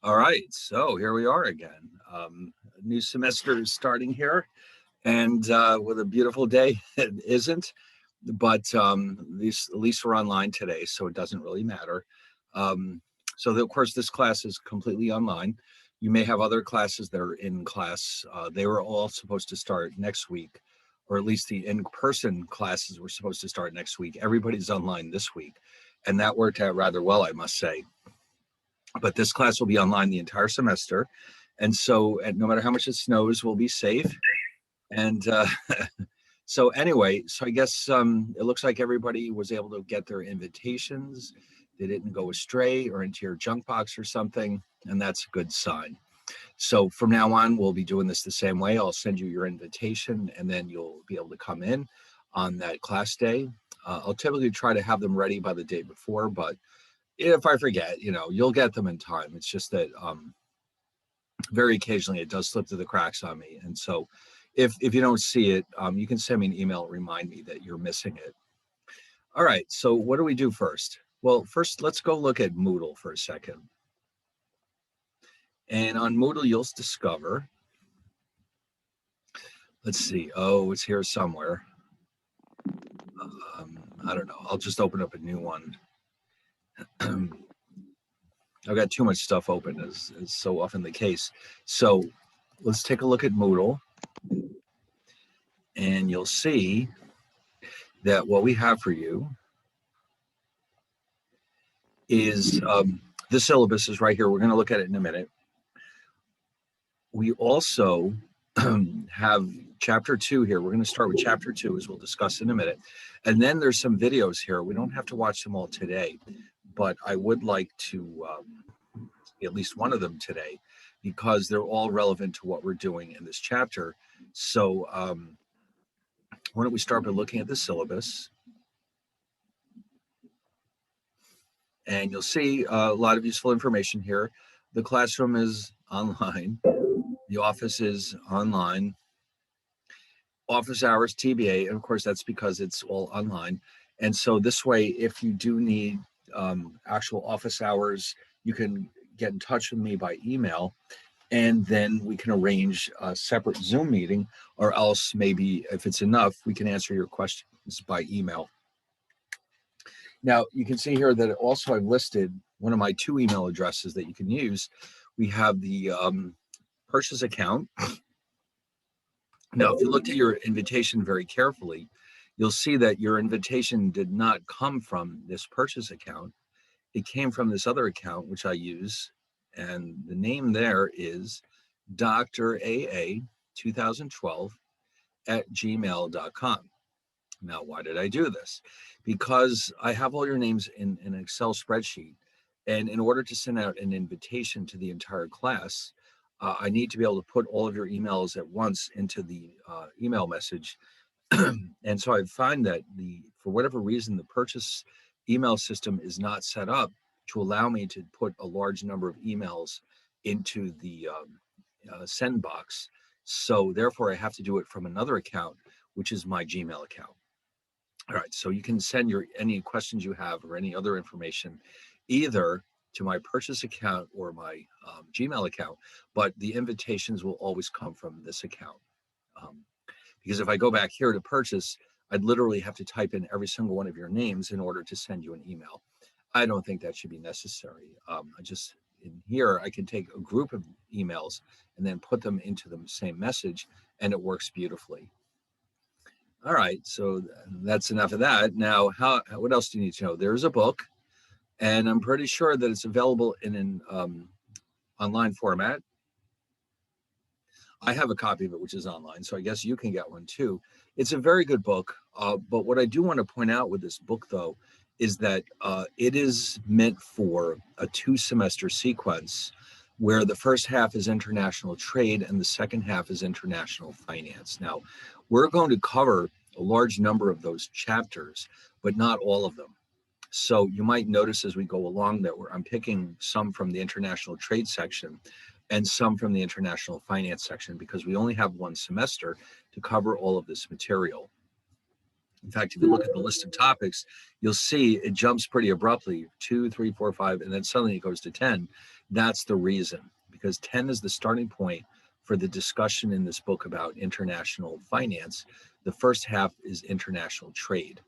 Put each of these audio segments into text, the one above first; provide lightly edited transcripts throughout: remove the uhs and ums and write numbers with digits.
All right, so here we are again. A new semester is starting here, and with a beautiful day, it isn't, but at least we're online today, so it doesn't really matter. Um, of course, this class is completely online. You may have other classes that are in class. They were all supposed to start next week, or at least the in-person classes were supposed to start next week. Everybody's online this week, and that worked out rather well, I must say. But this class will be online the entire semester. And so no matter how much it snows, we'll be safe. And so anyway, so I guess it looks like everybody was able to get their invitations. They didn't go astray or into your junk box or something, and that's a good sign. So from now on, we'll be doing this the same way. I'll send you your invitation, and then you'll be able to come in on that class day. I'll typically try to have them ready by the day before, but if I forget, you'll get them in time. It's just that very occasionally it does slip through the cracks on me. And so if you don't see it, you can send me an email, remind me that you're missing it. All right, so what do we do first? Well, first, let's go look at Moodle for a second. And on Moodle, you'll discover, let's see, it's here somewhere. I don't know, I'll just open up a new one. I've got too much stuff open, as is so often the case. So let's take a look at Moodle. And you'll see that what we have for you is the syllabus is right here. We're going to look at it in a minute. We also have chapter 2 here. We're going to start with chapter 2, as we'll discuss in a minute. And then there's some videos here. We don't have to watch them all today, but I would like to at least one of them today, because they're all relevant to what we're doing in this chapter. So why don't we start by looking at the syllabus? And you'll see a lot of useful information here. The classroom is online. The office is online. Office hours, TBA, and of course that's because it's all online. And so this way, if you do need actual office hours, you can get in touch with me by email, and then we can arrange a separate Zoom meeting, or else maybe if it's enough, we can answer your questions by email. Now, you can see here that also I've listed one of my 2 email addresses that you can use. We have the purchase account. Now, if you looked at your invitation very carefully, you'll see that your invitation did not come from this purchase account. It came from this other account, which I use, and the name there is Dr. AA 2012 at gmail.com. Now, why did I do this? Because I have all your names in an Excel spreadsheet. And in order to send out an invitation to the entire class, I need to be able to put all of your emails at once into the email message. And so I find that for whatever reason, the purchase email system is not set up to allow me to put a large number of emails into the send box. So therefore, I have to do it from another account, which is my Gmail account. All right, so you can send any questions you have or any other information either to my purchase account or my Gmail account, but the invitations will always come from this account. Because if I go back here to purchase, I'd literally have to type in every single one of your names in order to send you an email. I don't think that should be necessary. In here, I can take a group of emails and then put them into the same message, and it works beautifully. All right, so that's enough of that. Now, what else do you need to know? There's a book, and I'm pretty sure that it's available in an online format. I have a copy of it, which is online, so I guess you can get one too. It's a very good book, but what I do want to point out with this book, though, is that it is meant for a 2-semester sequence where the first half is international trade and the second half is international finance. Now, we're going to cover a large number of those chapters, but not all of them. So you might notice as we go along that I'm picking some from the international trade section and some from the international finance section, because we only have 1 semester to cover all of this material. In fact, if you look at the list of topics, you'll see it jumps pretty abruptly, 2, 3, 4, 5, and then suddenly it goes to 10. That's the reason, because 10 is the starting point for the discussion in this book about international finance. The first half is international trade.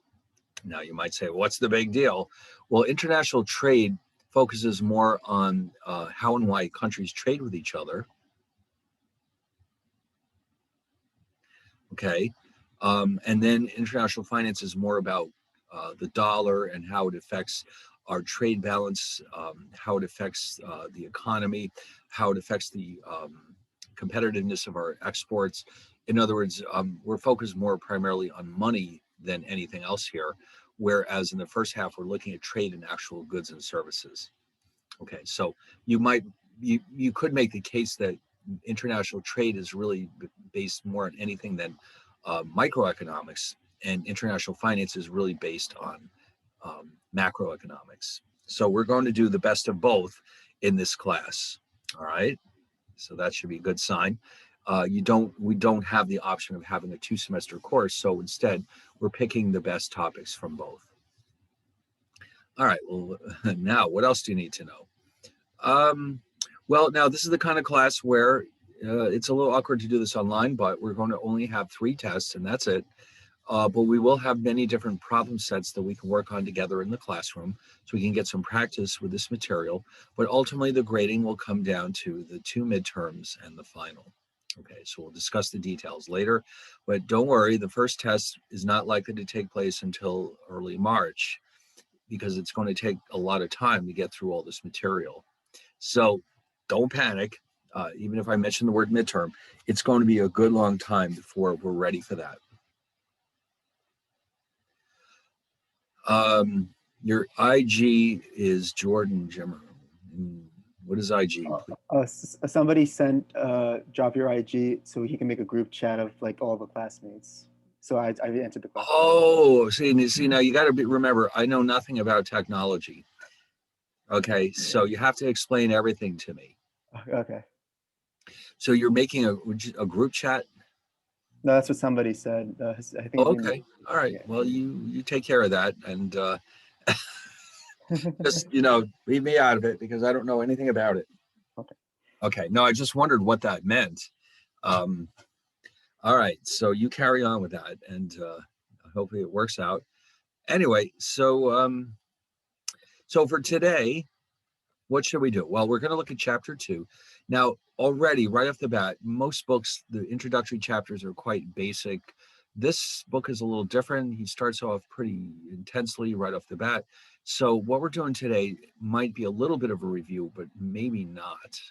Now, you might say, what's the big deal? Well, international trade focuses more on how and why countries trade with each other. Okay. And then international finance is more about the dollar and how it affects our trade balance, how it affects the economy, how it affects the competitiveness of our exports. In other words, we're focused more primarily on money than anything else here, whereas in the first half, we're looking at trade and actual goods and services. Okay, so you could make the case that international trade is really based more on anything than microeconomics, and international finance is really based on macroeconomics. So we're going to do the best of both in this class. All right, so that should be a good sign. We don't have the option of having a 2-semester course, so instead we're picking the best topics from both. All right, well, now what else do you need to know? Well, now this is the kind of class where it's a little awkward to do this online, but we're going to only have 3 tests and that's it. But we will have many different problem sets that we can work on together in the classroom so we can get some practice with this material. But ultimately, the grading will come down to the 2 midterms and the final. Okay, so we'll discuss the details later. But don't worry, the first test is not likely to take place until early March because it's going to take a lot of time to get through all this material. So don't panic. Even if I mention the word midterm, it's going to be a good long time before we're ready for that. Your IG is Jordan Jimmer. What is IG? Somebody sent drop your IG so he can make a group chat of like all the classmates. So I answered the question. Oh, see now you got to remember, I know nothing about technology. Okay, so you have to explain everything to me. Okay. So you're making a group chat? No, that's what somebody said. I think. Okay, all right. Yeah. Well, you take care of that, and just leave me out of it because I don't know anything about it. Okay. Okay. No, I just wondered what that meant. All right, so you carry on with that, and hopefully it works out. Anyway, so for today, what should we do? Well, we're going to look at chapter 2. Now, already right off the bat, most books, the introductory chapters are quite basic. This book is a little different. He starts off pretty intensely right off the bat. So what we're doing today might be a little bit of a review, but maybe not.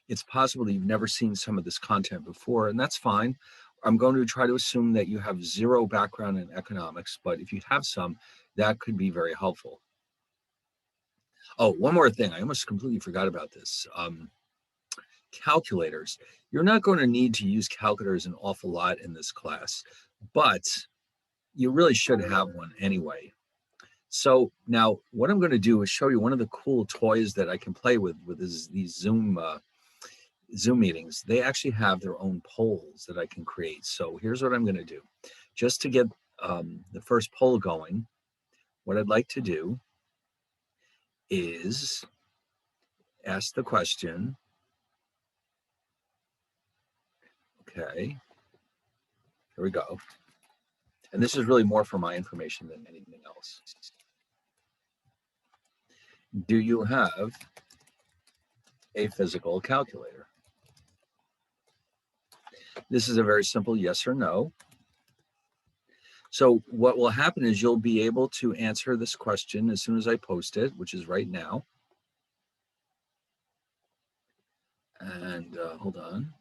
It's possible that you've never seen some of this content before, and that's fine. I'm going to try to assume that you have zero background in economics, but if you have some, that could be very helpful. Oh, one more thing. I almost completely forgot about this. Calculators. You're not going to need to use calculators an awful lot in this class, but you really should have one anyway. So now what I'm going to do is show you one of the cool toys that I can play with these Zoom meetings. They actually have their own polls that I can create. So here's what I'm going to do. Just to get the first poll going, what I'd like to do is ask the question. Okay, here we go. And this is really more for my information than anything else. Do you have a physical calculator? This is a very simple yes or no. So what will happen is you'll be able to answer this question as soon as I post it, which is right now. And hold on.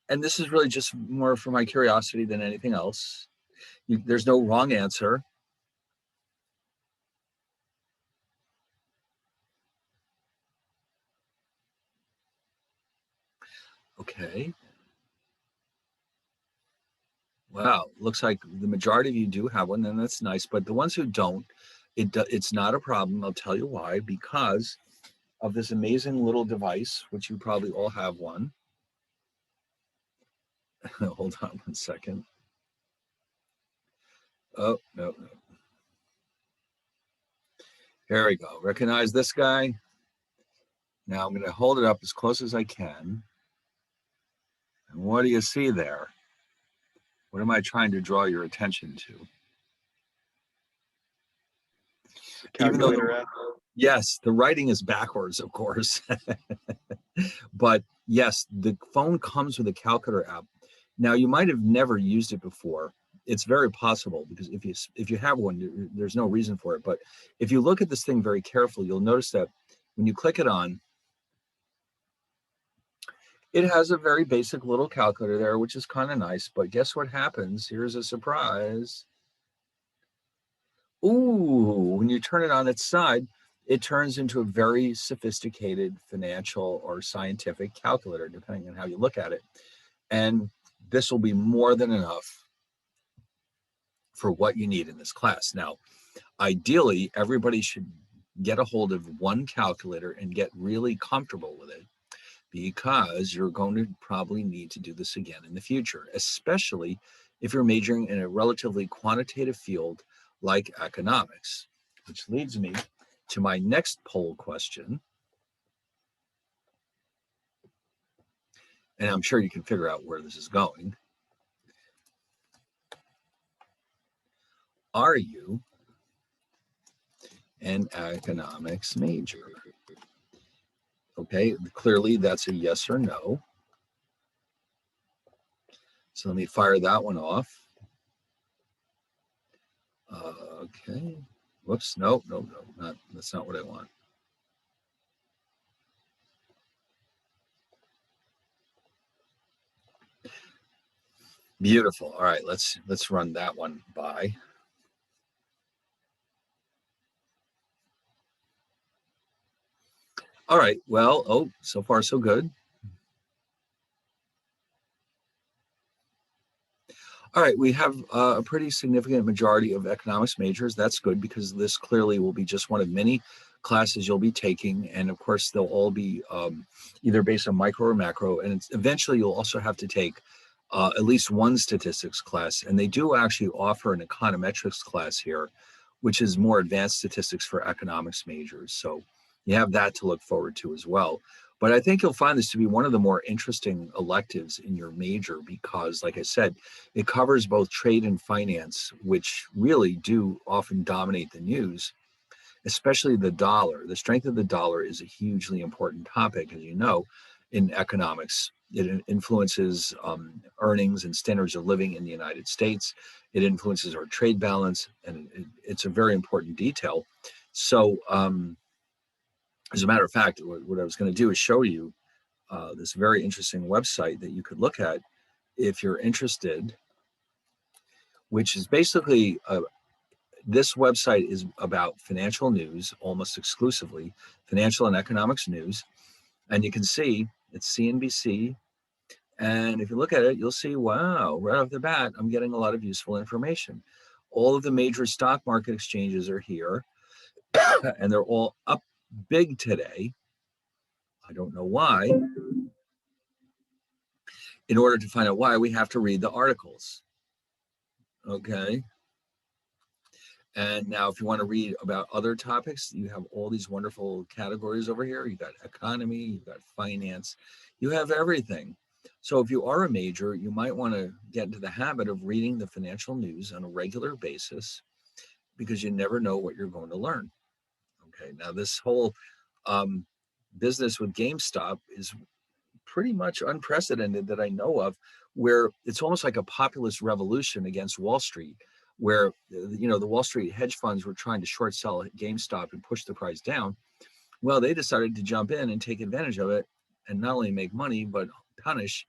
And this is really just more for my curiosity than anything else. There's no wrong answer. Okay. Wow, looks like the majority of you do have one, and that's nice. But the ones who don't, it's not a problem. I'll tell you why. Because of this amazing little device, which you probably all have one. Hold on one second. Oh, no, no. Here we go. Recognize this guy. Now I'm going to hold it up as close as I can. And what do you see there? What am I trying to draw your attention to? Even though Calculator app. yes, the writing is backwards, of course. But yes, the phone comes with a calculator app. Now you might have never used it before. It's very possible because if you have one, there's no reason for it. But if you look at this thing very carefully, you'll notice that when you click it on, it has a very basic little calculator there, which is kind of nice. But guess what happens? Here's a surprise. Ooh, when you turn it on its side, it turns into a very sophisticated financial or scientific calculator, depending on how you look at it. And this will be more than enough for what you need in this class. Now, ideally, everybody should get a hold of one calculator and get really comfortable with it, because you're going to probably need to do this again in the future, especially if you're majoring in a relatively quantitative field like economics, which leads me to my next poll question. And I'm sure you can figure out where this is going. Are you an economics major? Okay, clearly that's a yes or no. So let me fire that one off. Okay. Whoops. No, that's not what I want. Beautiful. All right, let's run that one by. All right, well, oh, so far so good. All right, we have a pretty significant majority of economics majors. That's good, because this clearly will be just one of many classes you'll be taking. And of course, they'll all be either based on micro or macro. And eventually you'll also have to take at least one statistics class. And they do actually offer an econometrics class here, which is more advanced statistics for economics majors. So you have that to look forward to as well. But I think you'll find this to be one of the more interesting electives in your major, because, like I said, it covers both trade and finance, which really do often dominate the news, especially the dollar. The strength of the dollar is a hugely important topic, as you know, in economics. It influences earnings and standards of living in the United States. It influences our trade balance, and it's a very important detail. So, as a matter of fact, what I was going to do is show you this very interesting website that you could look at if you're interested, which is basically this website is about financial news, almost exclusively financial and economics news. And you can see it's CNBC. And if you look at it, you'll see, wow, right off the bat, I'm getting a lot of useful information. All of the major stock market exchanges are here, and they're all up big today. I don't know why. In order to find out why, we have to read the articles. Okay. And now if you want to read about other topics, you have all these wonderful categories over here. You've got economy, you've got finance, you have everything. So if you are a major, you might want to get into the habit of reading the financial news on a regular basis, because you never know what you're going to learn. Okay, now this whole business with GameStop is pretty much unprecedented that I know of, where it's almost like a populist revolution against Wall Street, where the Wall Street hedge funds were trying to short sell GameStop and push the price down. Well, they decided to jump in and take advantage of it, and not only make money but punish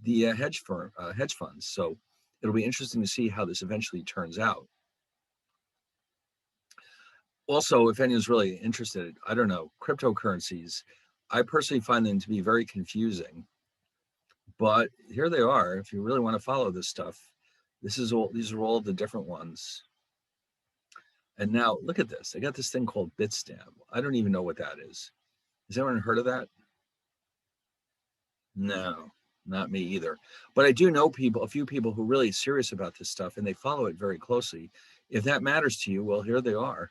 the hedge funds. So it'll be interesting to see how this eventually turns out. Also, if anyone's really interested, I don't know, cryptocurrencies, I personally find them to be very confusing. But here they are. If you really want to follow this stuff, these are all the different ones. And now look at this. I got this thing called Bitstamp. I don't even know what that is. Has anyone heard of that? No, not me either. But I do know a few people who are really serious about this stuff, and they follow it very closely. If that matters to you, well, here they are.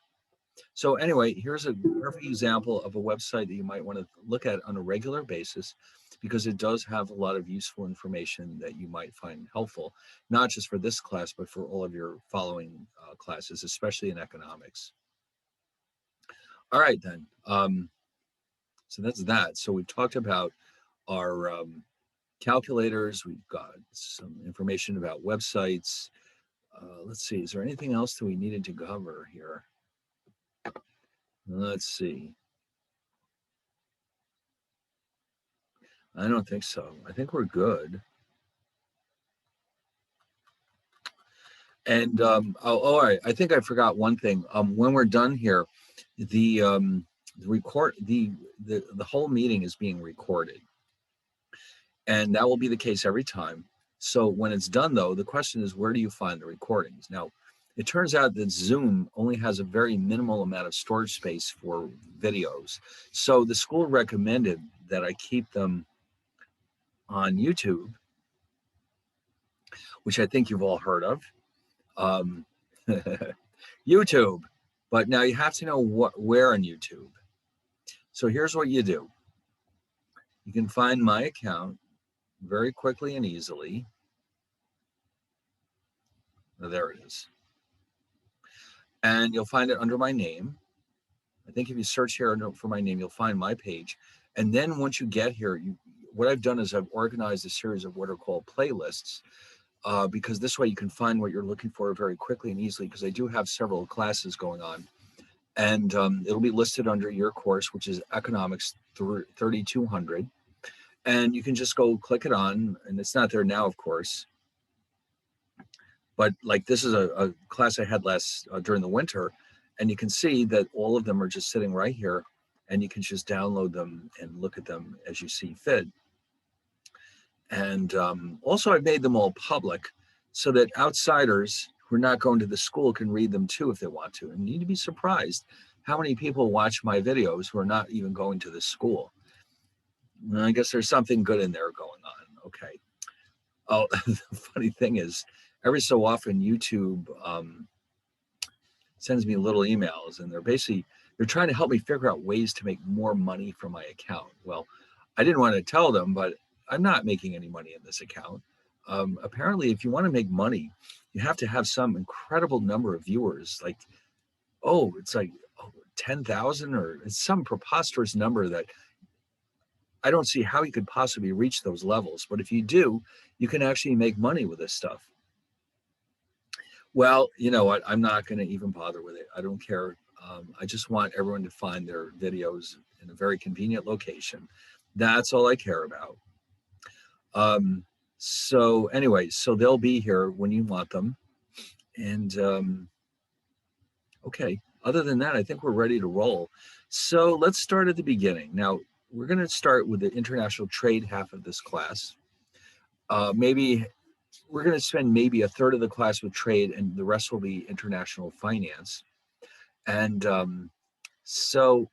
So anyway, here's a perfect example of a website that you might want to look at on a regular basis, because it does have a lot of useful information that you might find helpful, not just for this class, but for all of your following classes, especially in economics. All right, then. So that's that. So we've talked about our calculators. We've got some information about websites. Let's see, is there anything else that we needed to cover here? Let's see. I don't think so. I think we're good. And all right, I think I forgot one thing. When we're done here, the whole meeting is being recorded, and that will be the case every time. So when it's done, though, the question is, where do you find the recordings? Now, it turns out that Zoom only has a very minimal amount of storage space for videos. So the school recommended that I keep them on YouTube, which I think you've all heard of. YouTube, but now you have to know where on YouTube. So here's what you do. You can find my account very quickly and easily. There it is. And you'll find it under my name. I think if you search here for my name, you'll find my page. And then once you get here, what I've done is I've organized a series of what are called playlists, because this way you can find what you're looking for very quickly and easily, because I do have several classes going on. And it'll be listed under your course, which is Economics 3200. And you can just go click it on, and it's not there now, of course. But like this is a class I had during the winter, and you can see that all of them are just sitting right here, and you can just download them and look at them as you see fit. And also I've made them all public so that outsiders who are not going to the school can read them too if they want to. And you need to be surprised how many people watch my videos who are not even going to the school. And I guess there's something good in there going on. Okay. Oh, the funny thing is, every so often YouTube sends me little emails, and they're trying to help me figure out ways to make more money from my account. Well, I didn't want to tell them, but I'm not making any money in this account. Apparently, if you want to make money, you have to have some incredible number of viewers. Like, it's like 10,000, or it's some preposterous number that I don't see how you could possibly reach those levels. But if you do, you can actually make money with this stuff. Well, you know what? I'm not going to even bother with it. I don't care. I just want everyone to find their videos in a very convenient location. That's all I care about. So anyway, so they'll be here when you want them. And okay, other than that, I think we're ready to roll. So let's start at the beginning. Now, we're going to start with the international trade half of this class. Maybe we're going to spend maybe a third of the class with trade, and the rest will be international finance. And so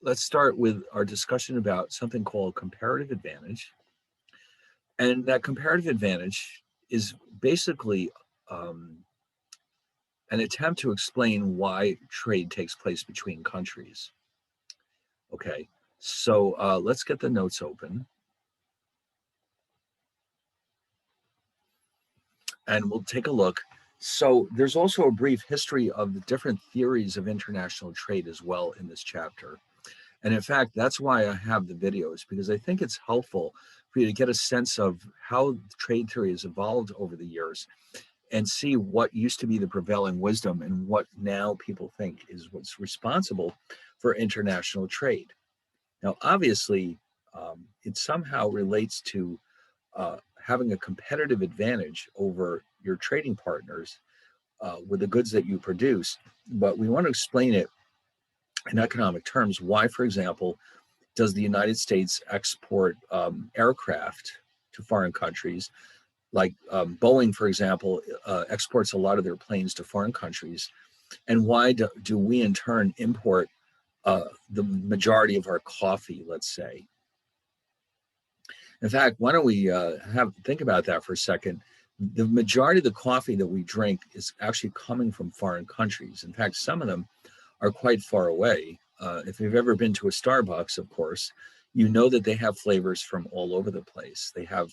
let's start with our discussion about something called comparative advantage. And that comparative advantage is basically an attempt to explain why trade takes place between countries. Okay, so let's get the notes open. And we'll take a look. So there's also a brief history of the different theories of international trade as well in this chapter. And in fact, that's why I have the videos, because I think it's helpful for you to get a sense of how trade theory has evolved over the years and see what used to be the prevailing wisdom and what now people think is what's responsible for international trade. Now, obviously, it somehow relates to having a competitive advantage over your trading partners with the goods that you produce. But we want to explain it in economic terms. Why, for example, does the United States export aircraft to foreign countries? Like Boeing, for example, exports a lot of their planes to foreign countries. And why do we in turn import the majority of our coffee, let's say? In fact, why don't we think about that for a second? The majority of the coffee that we drink is actually coming from foreign countries. In fact, some of them are quite far away. If you've ever been to a Starbucks, of course, you know that they have flavors from all over the place. They have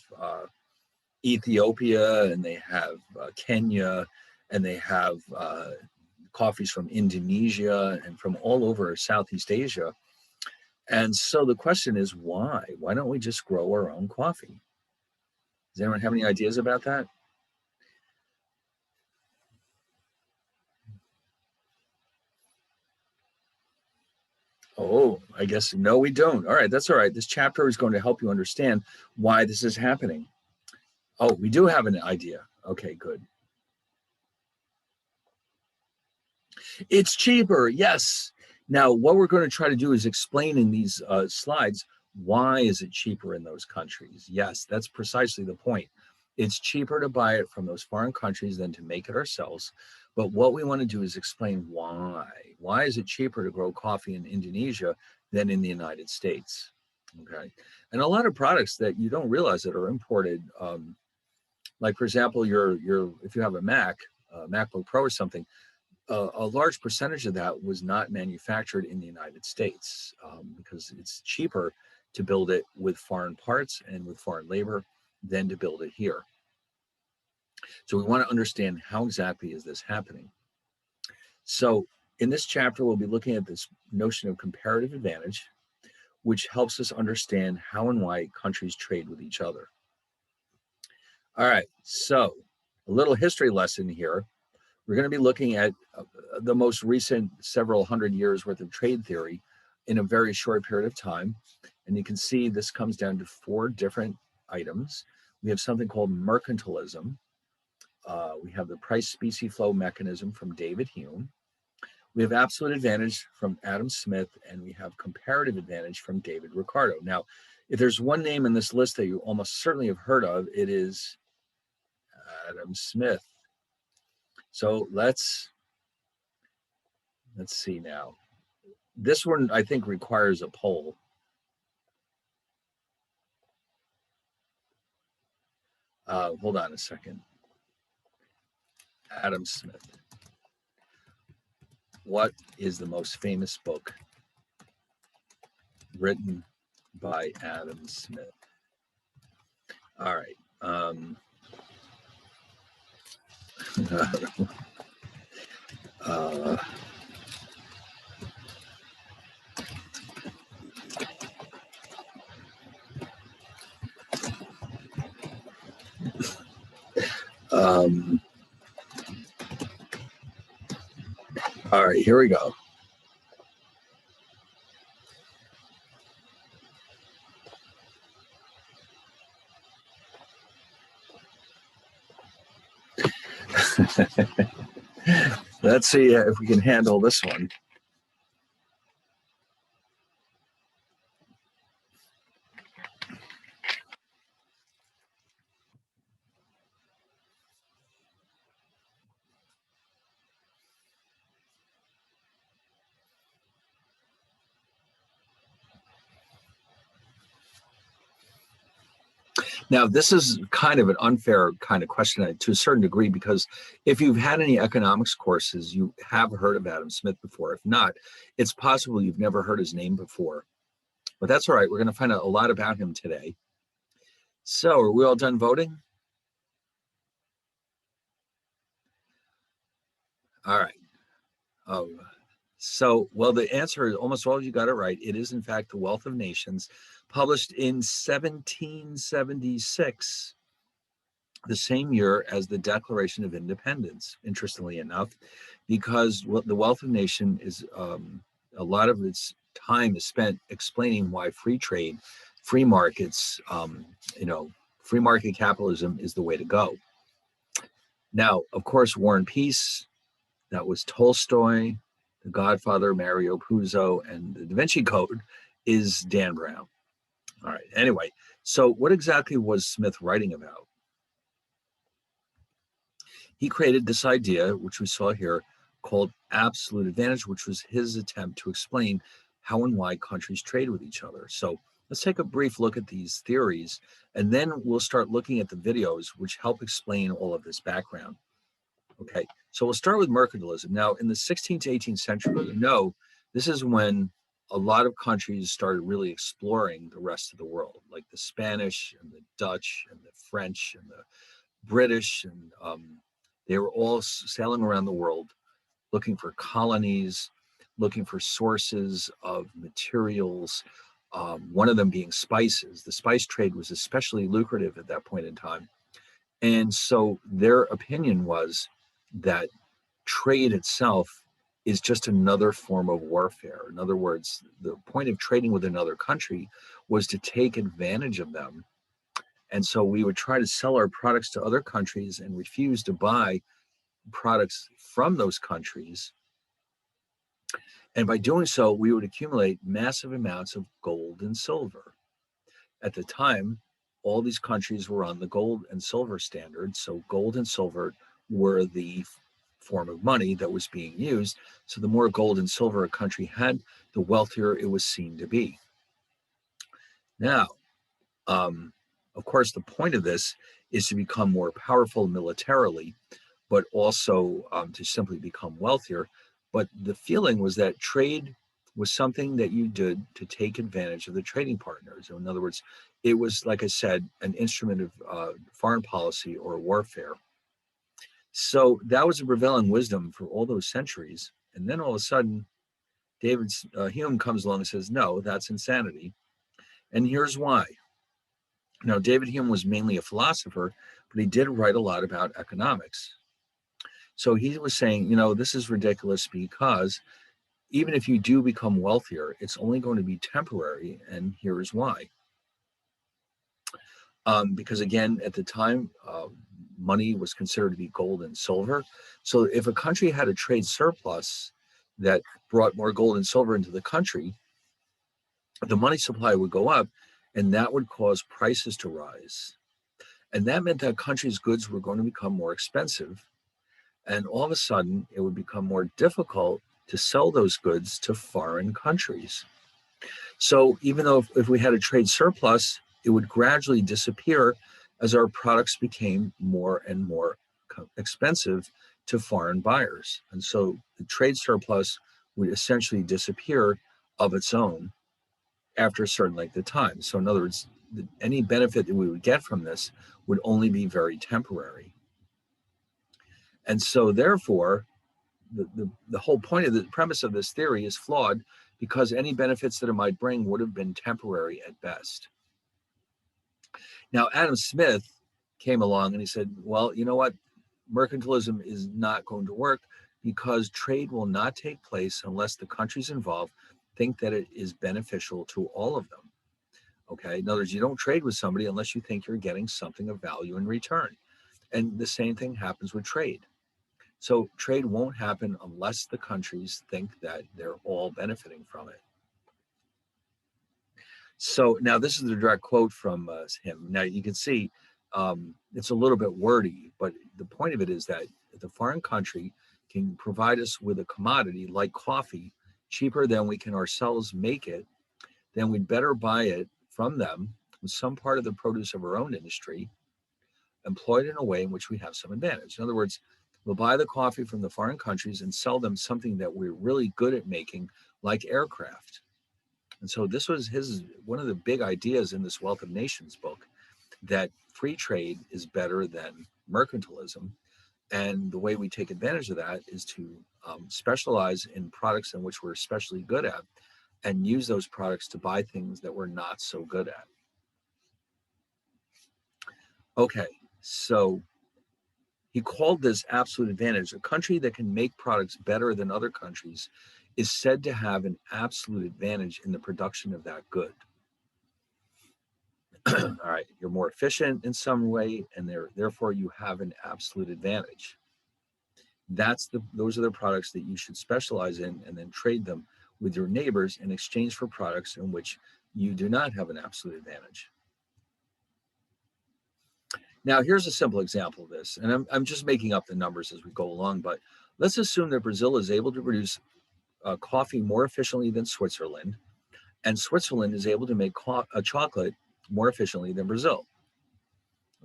Ethiopia, and they have Kenya, and they have coffees from Indonesia and from all over Southeast Asia. And so the question is, why? Why don't we just grow our own coffee? Does anyone have any ideas about that? Oh, I guess no, we don't. All right, that's all right. This chapter is going to help you understand why this is happening. Oh, we do have an idea. Okay, good. It's cheaper, yes. Now, what we're going to try to do is explain in these slides, why is it cheaper in those countries? Yes, that's precisely the point. It's cheaper to buy it from those foreign countries than to make it ourselves. But what we want to do is explain why. Why is it cheaper to grow coffee in Indonesia than in the United States? Okay. And a lot of products that you don't realize that are imported, like for example, if you have a MacBook Pro or something, a large percentage of that was not manufactured in the United States because it's cheaper to build it with foreign parts and with foreign labor than to build it here. So we want to understand how exactly is this happening. So in this chapter, we'll be looking at this notion of comparative advantage, which helps us understand how and why countries trade with each other. All right, so a little history lesson here. We're going to be looking at the most recent several hundred years worth of trade theory in a very short period of time. And you can see this comes down to 4 different items. We have something called mercantilism. We have the price specie flow mechanism from David Hume. We have absolute advantage from Adam Smith, and we have comparative advantage from David Ricardo. Now, if there's one name in this list that you almost certainly have heard of, it is Adam Smith. So let's see now. This one, I think, requires a poll. Hold on a second. Adam Smith. What is the most famous book written by Adam Smith? All right. All right, here we go. Let's see if we can handle this one. Now, this is kind of an unfair kind of question to a certain degree, because if you've had any economics courses, you have heard of Adam Smith before. If not, it's possible you've never heard his name before. But that's all right. We're going to find out a lot about him today. So are we all done voting? All right. Oh, so, well, the answer is almost all of you got it right. It is, in fact, The Wealth of Nations, published in 1776, the same year as the Declaration of Independence, interestingly enough, because The Wealth of Nations is a lot of its time is spent explaining why free trade, free markets, free market capitalism is the way to go. Now, of course, War and Peace, that was Tolstoy. The Godfather, Mario Puzo, and the Da Vinci Code is Dan Brown. All right, anyway, so what exactly was Smith writing about? He created this idea, which we saw here, called absolute advantage, which was his attempt to explain how and why countries trade with each other. So Let's take a brief look at these theories, and then we'll start looking at the videos which help explain all of this background. Okay, so we'll start with mercantilism. Now, in the 16th to 18th century, this is when a lot of countries started really exploring the rest of the world, like the Spanish and the Dutch and the French and the British, and they were all sailing around the world looking for colonies, looking for sources of materials, one of them being spices. The spice trade was especially lucrative at that point in time. And so their opinion was that trade itself is just another form of warfare. In other words, the point of trading with another country was to take advantage of them. And so we would try to sell our products to other countries and refuse to buy products from those countries. And by doing so, we would accumulate massive amounts of gold and silver. At the time, all these countries were on the gold and silver standard. So gold and silver were the form of money that was being used. So the more gold and silver a country had, the wealthier it was seen to be. Now, of course, the point of this is to become more powerful militarily, but also to simply become wealthier. But the feeling was that trade was something that you did to take advantage of the trading partners. In other words, it was, like I said, an instrument of foreign policy or warfare. So that was a prevailing wisdom for all those centuries. And then all of a sudden, Hume comes along and says, no, that's insanity. And here's why. Now, David Hume was mainly a philosopher, but he did write a lot about economics. So he was saying, this is ridiculous because even if you do become wealthier, it's only going to be temporary. And here is why. Because again, at the time, money was considered to be gold and silver. So if a country had a trade surplus that brought more gold and silver into the country, the money supply would go up, and that would cause prices to rise. And that meant that countries' goods were going to become more expensive. And all of a sudden, it would become more difficult to sell those goods to foreign countries. So even though if we had a trade surplus, it would gradually disappear as our products became more and more expensive to foreign buyers. And so the trade surplus would essentially disappear of its own after a certain length of time. So in other words, any benefit that we would get from this would only be very temporary. And so therefore, the whole point of the premise of this theory is flawed because any benefits that it might bring would have been temporary at best. Now, Adam Smith came along and he said, well, you know what? Mercantilism is not going to work because trade will not take place unless the countries involved think that it is beneficial to all of them. Okay. In other words, you don't trade with somebody unless you think you're getting something of value in return. And the same thing happens with trade. So trade won't happen unless the countries think that they're all benefiting from it. So now this is the direct quote from him. Now you can see it's a little bit wordy, but the point of it is that if the foreign country can provide us with a commodity like coffee cheaper than we can ourselves make it, then we'd better buy it from them with some part of the produce of our own industry, employed in a way in which we have some advantage. In other words, we'll buy the coffee from the foreign countries and sell them something that we're really good at making, like aircraft. And so this was one of the big ideas in this Wealth of Nations book, that free trade is better than mercantilism. And the way we take advantage of that is to specialize in products in which we're especially good at and use those products to buy things that we're not so good at. Okay, so he called this absolute advantage. A country that can make products better than other countries is said to have an absolute advantage in the production of that good. All right, you're more efficient in some way, and therefore you have an absolute advantage. Those are the products that you should specialize in and then trade them with your neighbors in exchange for products in which you do not have an absolute advantage. Now, here's a simple example of this, and I'm just making up the numbers as we go along, but let's assume that Brazil is able to produce coffee more efficiently than Switzerland, And Switzerland is able to make chocolate more efficiently than Brazil.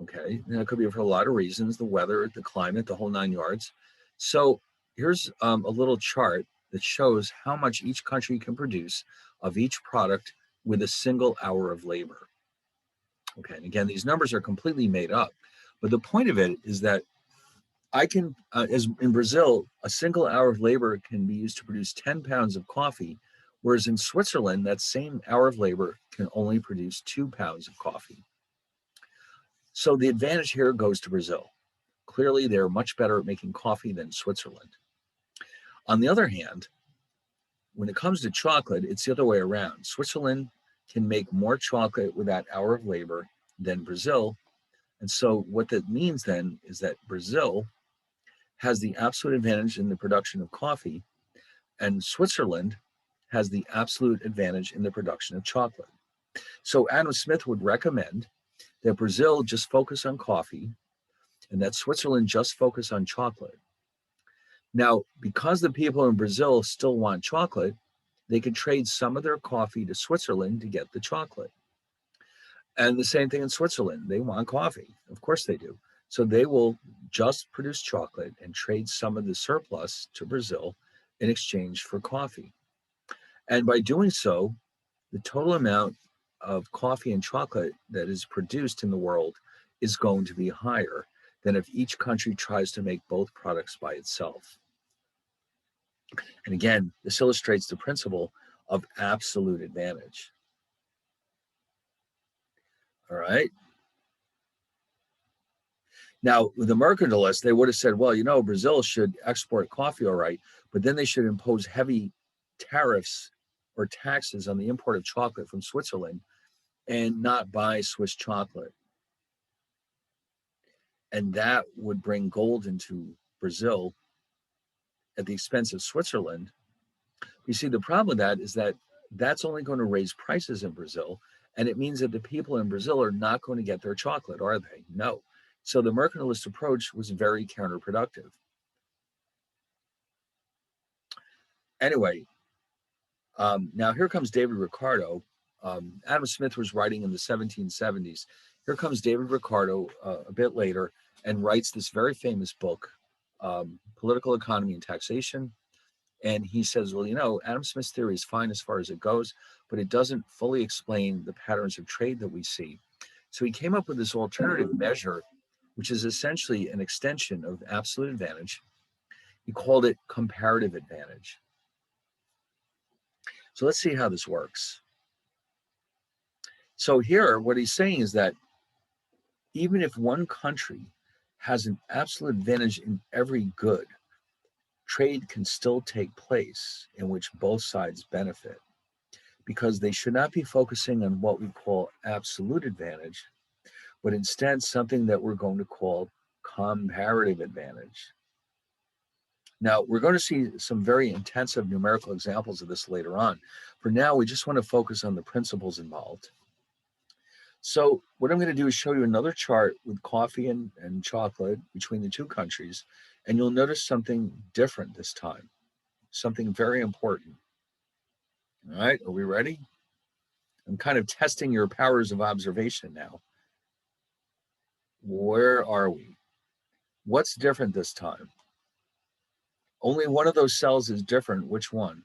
Okay, and that could be for a lot of reasons: the weather, the climate, the whole 9 yards. So here's a little chart that shows how much each country can produce of each product with a single hour of labor. Okay, and again, these numbers are completely made up, but the point of it is that I can, as in Brazil, a single hour of labor can be used to produce 10 pounds of coffee, whereas in Switzerland, that same hour of labor can only produce 2 pounds of coffee. So the advantage here goes to Brazil. Clearly, they're much better at making coffee than Switzerland. On the other hand, when it comes to chocolate, it's the other way around. Switzerland can make more chocolate with that hour of labor than Brazil. And so what that means then is that Brazil has the absolute advantage in the production of coffee, and Switzerland has the absolute advantage in the production of chocolate. So Adam Smith would recommend that Brazil just focus on coffee and that Switzerland just focus on chocolate. Now, because the people in Brazil still want chocolate, they can trade some of their coffee to Switzerland to get the chocolate. And the same thing in Switzerland. They want coffee. Of course they do. So they will just produce chocolate and trade some of the surplus to Brazil in exchange for coffee. And by doing so, the total amount of coffee and chocolate that is produced in the world is going to be higher than if each country tries to make both products by itself. And again, this illustrates the principle of absolute advantage. All right. Now, with the mercantilists, they would have said, well, you know, Brazil should export coffee, all right, but then they should impose heavy tariffs or taxes on the import of chocolate from Switzerland and not buy Swiss chocolate. And that would bring gold into Brazil at the expense of Switzerland. You see, the problem with that is that that's only going to raise prices in Brazil. And it means that the people in Brazil are not going to get their chocolate, are they? No. So the mercantilist approach was very counterproductive. Anyway, now here comes David Ricardo. Adam Smith was writing in the 1770s. Here comes David Ricardo a bit later and writes this very famous book, Political Economy and Taxation. And he says, well, you know, Adam Smith's theory is fine as far as it goes, but it doesn't fully explain the patterns of trade that we see. So he came up with this alternative measure, which is essentially an extension of absolute advantage. He called it comparative advantage. So let's see how this works. So here, what he's saying is that even if one country has an absolute advantage in every good, trade can still take place in which both sides benefit, because they should not be focusing on what we call absolute advantage, but instead something that we're going to call comparative advantage. Now, we're going to see some very intensive numerical examples of this later on. For now, we just want to focus on the principles involved. So what I'm going to do is show you another chart with coffee and chocolate between the two countries, and you'll notice something different this time, something very important. All right, are we ready? I'm kind of testing your powers of observation now. Where are we? What's different this time? Only one of those cells is different. Which one?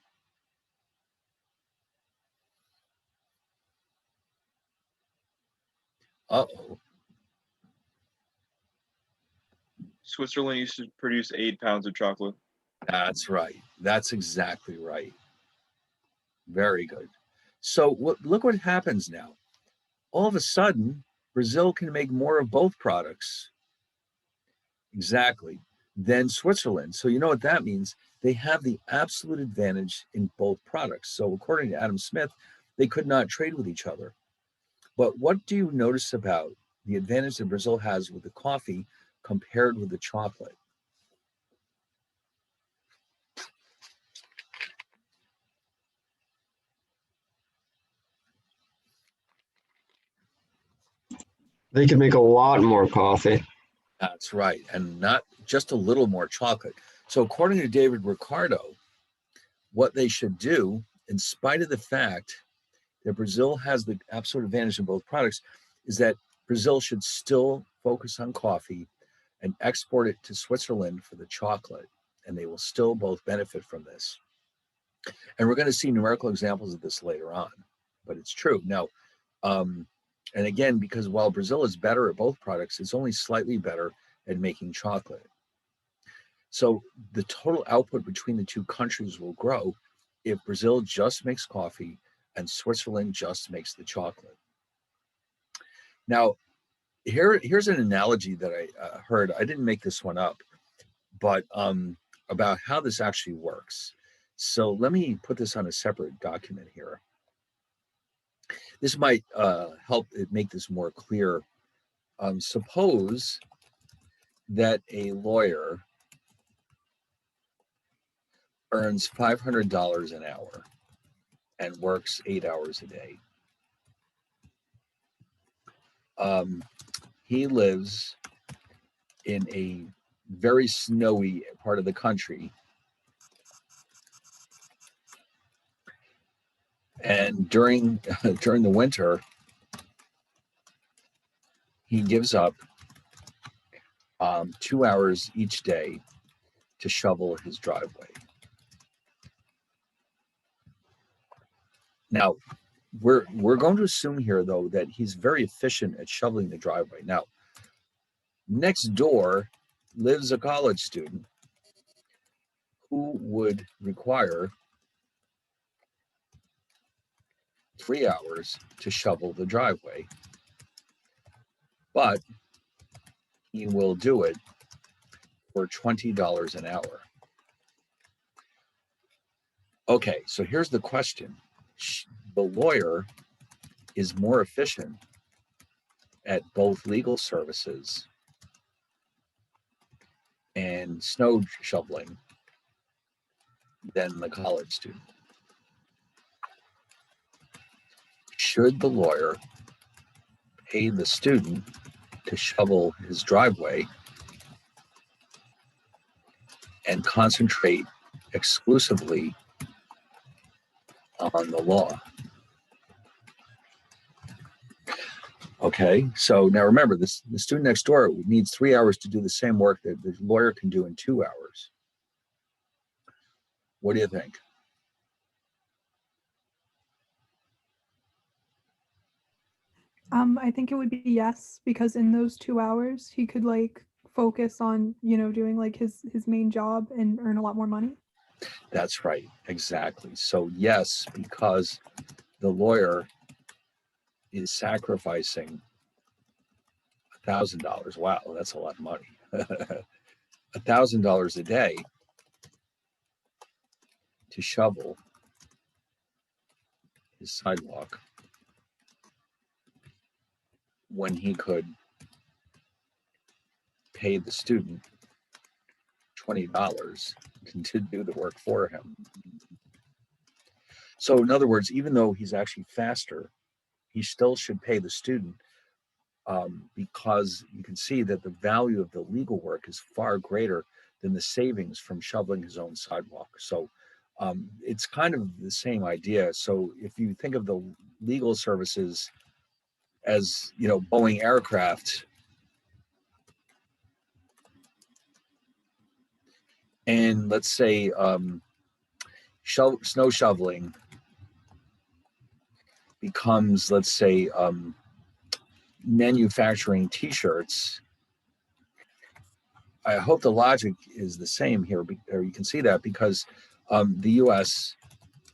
Uh-oh. Switzerland used to produce 8 pounds of chocolate. That's right. That's exactly right. Very good. So look what happens now. All of a sudden, Brazil can make more of both products. Exactly. Than Switzerland. So you know what that means? They have the absolute advantage in both products. So according to Adam Smith, they could not trade with each other. But what do you notice about the advantage that Brazil has with the coffee compared with the chocolate? They could make a lot more coffee. That's right. And not just a little more chocolate. So according to David Ricardo, what they should do, in spite of the fact that Brazil has the absolute advantage in both products is that Brazil should still focus on coffee and export it to Switzerland for the chocolate, and they will still both benefit from this. And we're going to see numerical examples of this later on, but it's true. Now, and again, because while Brazil is better at both products, it's only slightly better at making chocolate. So the total output between the two countries will grow if Brazil just makes coffee and Switzerland just makes the chocolate. Now, here's an analogy that I heard. I didn't make this one up, but about how this actually works. So let me put this on a separate document here. This might help it make this more clear. Suppose that a lawyer earns $500 an hour and works 8 hours a day. He lives in a very snowy part of the country. And during the winter, he gives up 2 hours each day to shovel his driveway. Now, we're going to assume here, though, that he's very efficient at shoveling the driveway. Now, next door lives a college student who would require 3 hours to shovel the driveway, but he will do it for $20 an hour. Okay, so here's the question. The lawyer is more efficient at both legal services and snow shoveling than the college student. Should the lawyer pay the student to shovel his driveway and concentrate exclusively on the law? Okay, so now remember, the student next door needs 3 hours to do the same work that the lawyer can do in 2 hours. What do you think? I think it would be yes, because in those 2 hours he could like focus on, doing like his main job and earn a lot more money. That's right, exactly. So yes, because the lawyer is sacrificing $1,000. Wow, that's a lot of money. $1,000 a day to shovel his sidewalk when he could pay the student $20 to do the work for him. So in other words, even though he's actually faster, he still should pay the student because you can see that the value of the legal work is far greater than the savings from shoveling his own sidewalk. So it's kind of the same idea. So if you think of the legal services as, Boeing aircraft, and let's say snow shoveling becomes, let's say, manufacturing t-shirts. I hope the logic is the same here, or you can see that because the US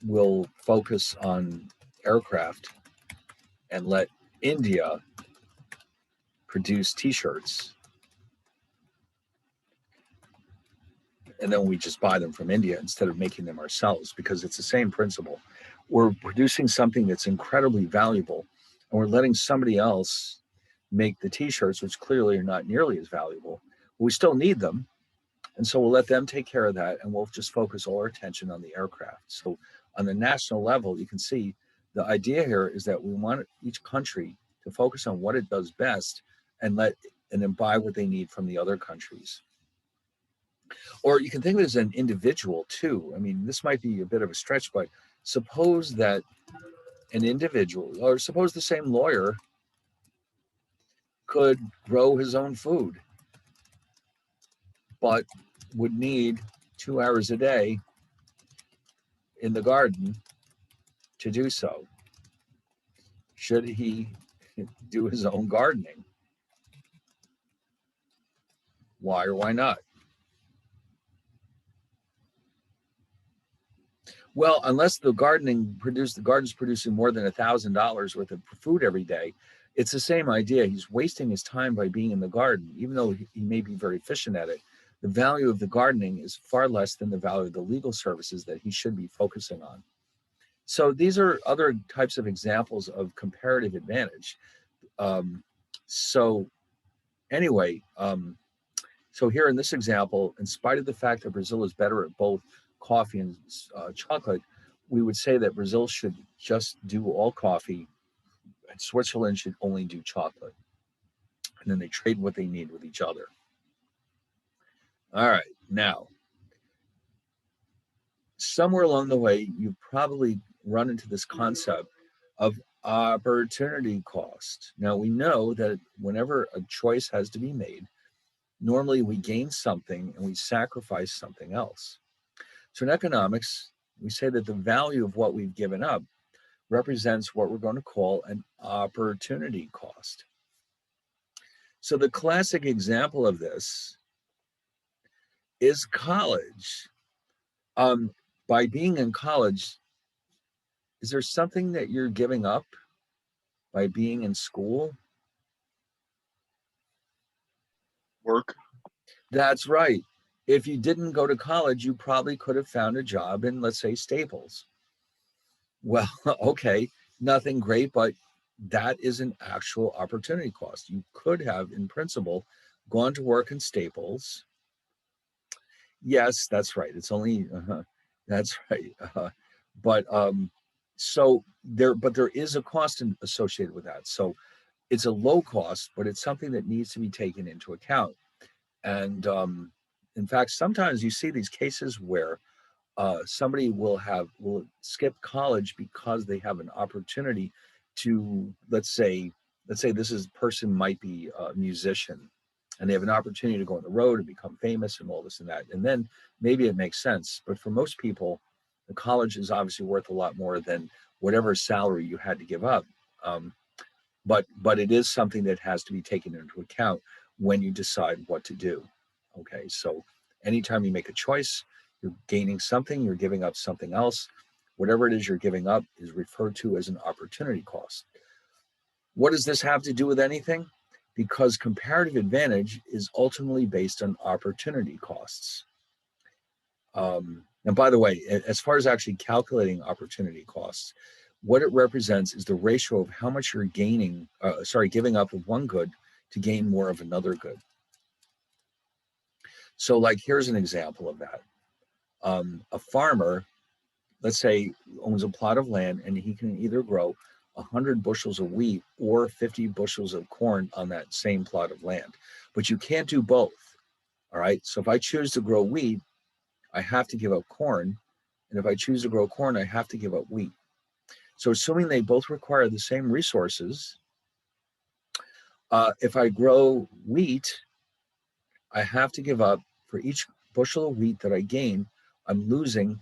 will focus on aircraft and let India produce t-shirts. And then we just buy them from India instead of making them ourselves, because it's the same principle. We're producing something that's incredibly valuable, and we're letting somebody else make the t-shirts, which clearly are not nearly as valuable. We still need them, and so we'll let them take care of that, and we'll just focus all our attention on the aircraft. So on the national level, you can see the idea here is that we want each country to focus on what it does best and then buy what they need from the other countries. Or you can think of it as an individual too. I mean, this might be a bit of a stretch, but suppose that an individual, or suppose the same lawyer could grow his own food, but would need 2 hours a day in the garden to do so. Should he do his own gardening? Why or why not? Well, unless the garden's producing more than $1,000 worth of food every day, it's the same idea. He's wasting his time by being in the garden, even though he may be very efficient at it. The value of the gardening is far less than the value of the legal services that he should be focusing on. So these are other types of examples of comparative advantage. So here in this example, in spite of the fact that Brazil is better at both coffee and chocolate, we would say that Brazil should just do all coffee and Switzerland should only do chocolate. And then they trade what they need with each other. All right, now, somewhere along the way, you probably run into this concept of opportunity cost. Now, we know that whenever a choice has to be made, normally we gain something and we sacrifice something else. So in economics, we say that the value of what we've given up represents what we're going to call an opportunity cost. So the classic example of this is college. By being in college, is there something that you're giving up by being in school? Work. That's right. If you didn't go to college, you probably could have found a job in, let's say, Staples. Well, okay, nothing great, but that is an actual opportunity cost. You could have, in principle, gone to work in Staples. Yes, that's right. It's only, that's right. But there is a cost associated with that. So it's a low cost, but it's something that needs to be taken into account. And in fact, sometimes you see these cases where somebody will skip college because they have an opportunity to, let's say this person might be a musician and they have an opportunity to go on the road and become famous and all this and that. And then maybe it makes sense. But for most people, the college is obviously worth a lot more than whatever salary you had to give up. But it is something that has to be taken into account when you decide what to do. Okay, so anytime you make a choice, you're gaining something, you're giving up something else. Whatever it is you're giving up is referred to as an opportunity cost. What does this have to do with anything? Because comparative advantage is ultimately based on opportunity costs. And by the way, as far as actually calculating opportunity costs, what it represents is the ratio of how much you're giving up of one good to gain more of another good. So like, here's an example of that. A farmer, let's say, owns a plot of land and he can either grow 100 bushels of wheat or 50 bushels of corn on that same plot of land. But you can't do both, all right? So if I choose to grow wheat, I have to give up corn. And if I choose to grow corn, I have to give up wheat. So assuming they both require the same resources, if I grow wheat, I have to give up, for each bushel of wheat that I gain, I'm losing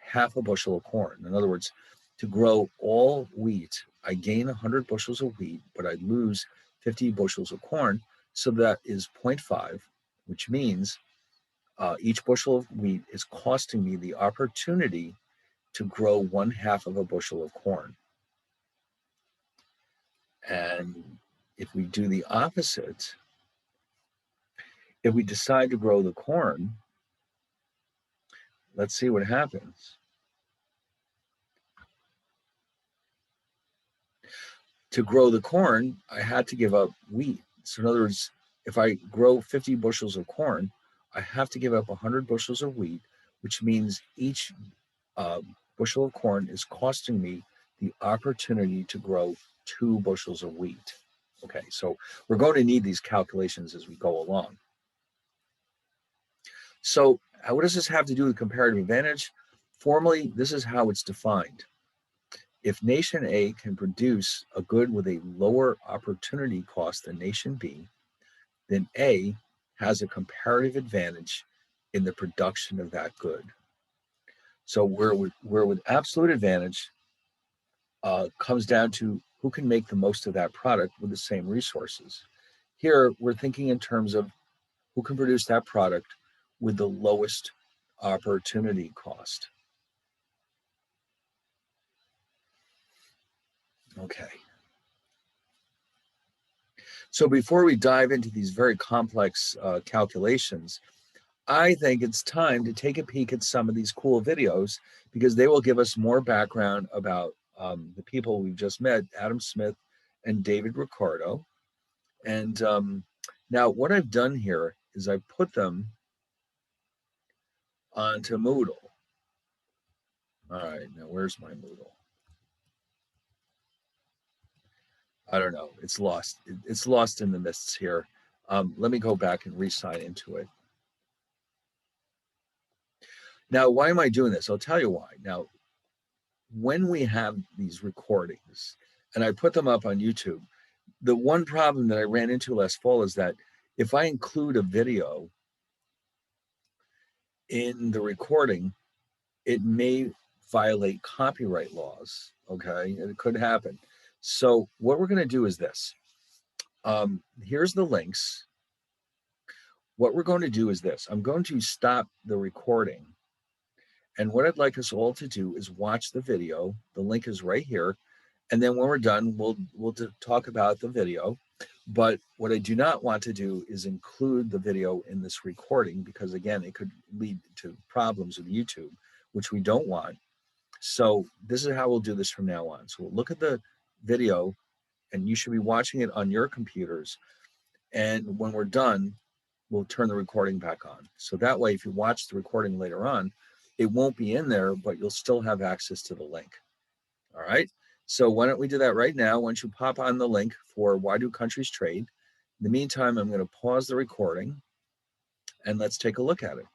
half a bushel of corn. In other words, to grow all wheat, I gain 100 bushels of wheat, but I lose 50 bushels of corn. So that is 0.5, which means each bushel of wheat is costing me the opportunity to grow 1/2 of a bushel of corn. And if we do the opposite, if we decide to grow the corn, let's see what happens. To grow the corn, I had to give up wheat. So in other words, if I grow 50 bushels of corn, I have to give up 100 bushels of wheat, which means each bushel of corn is costing me the opportunity to grow 2 bushels of wheat. Okay, so we're going to need these calculations as we go along. So what does this have to do with comparative advantage? Formally, this is how it's defined. If nation A can produce a good with a lower opportunity cost than nation B, then A has a comparative advantage in the production of that good. So where with absolute advantage comes down to who can make the most of that product with the same resources. Here, we're thinking in terms of who can produce that product with the lowest opportunity cost. Okay. So before we dive into these very complex calculations, I think it's time to take a peek at some of these cool videos because they will give us more background about the people we've just met, Adam Smith and David Ricardo. And now what I've done here is I've put them onto Moodle. All right, now where's my Moodle? I don't know. It's lost. It's lost in the mists here. Let me go back and re-sign into it. Now, why am I doing this? I'll tell you why. Now, when we have these recordings, and I put them up on YouTube, the one problem that I ran into last fall is that if I include a video in the recording, it may violate copyright laws. Okay, and it could happen. So what we're going to do is this. Here's the links. What we're going to do is this. I'm going to stop the recording. And what I'd like us all to do is watch the video. The link is right here. And then when we're done, we'll talk about the video. But what I do not want to do is include the video in this recording because, again, it could lead to problems with YouTube, which we don't want. So this is how we'll do this from now on. So we'll look at the video, and you should be watching it on your computers. And when we're done, we'll turn the recording back on. So that way, if you watch the recording later on, it won't be in there, but you'll still have access to the link. All right. So why don't we do that right now? Once you pop on the link for Why Do Countries Trade? In the meantime, I'm going to pause the recording and let's take a look at it.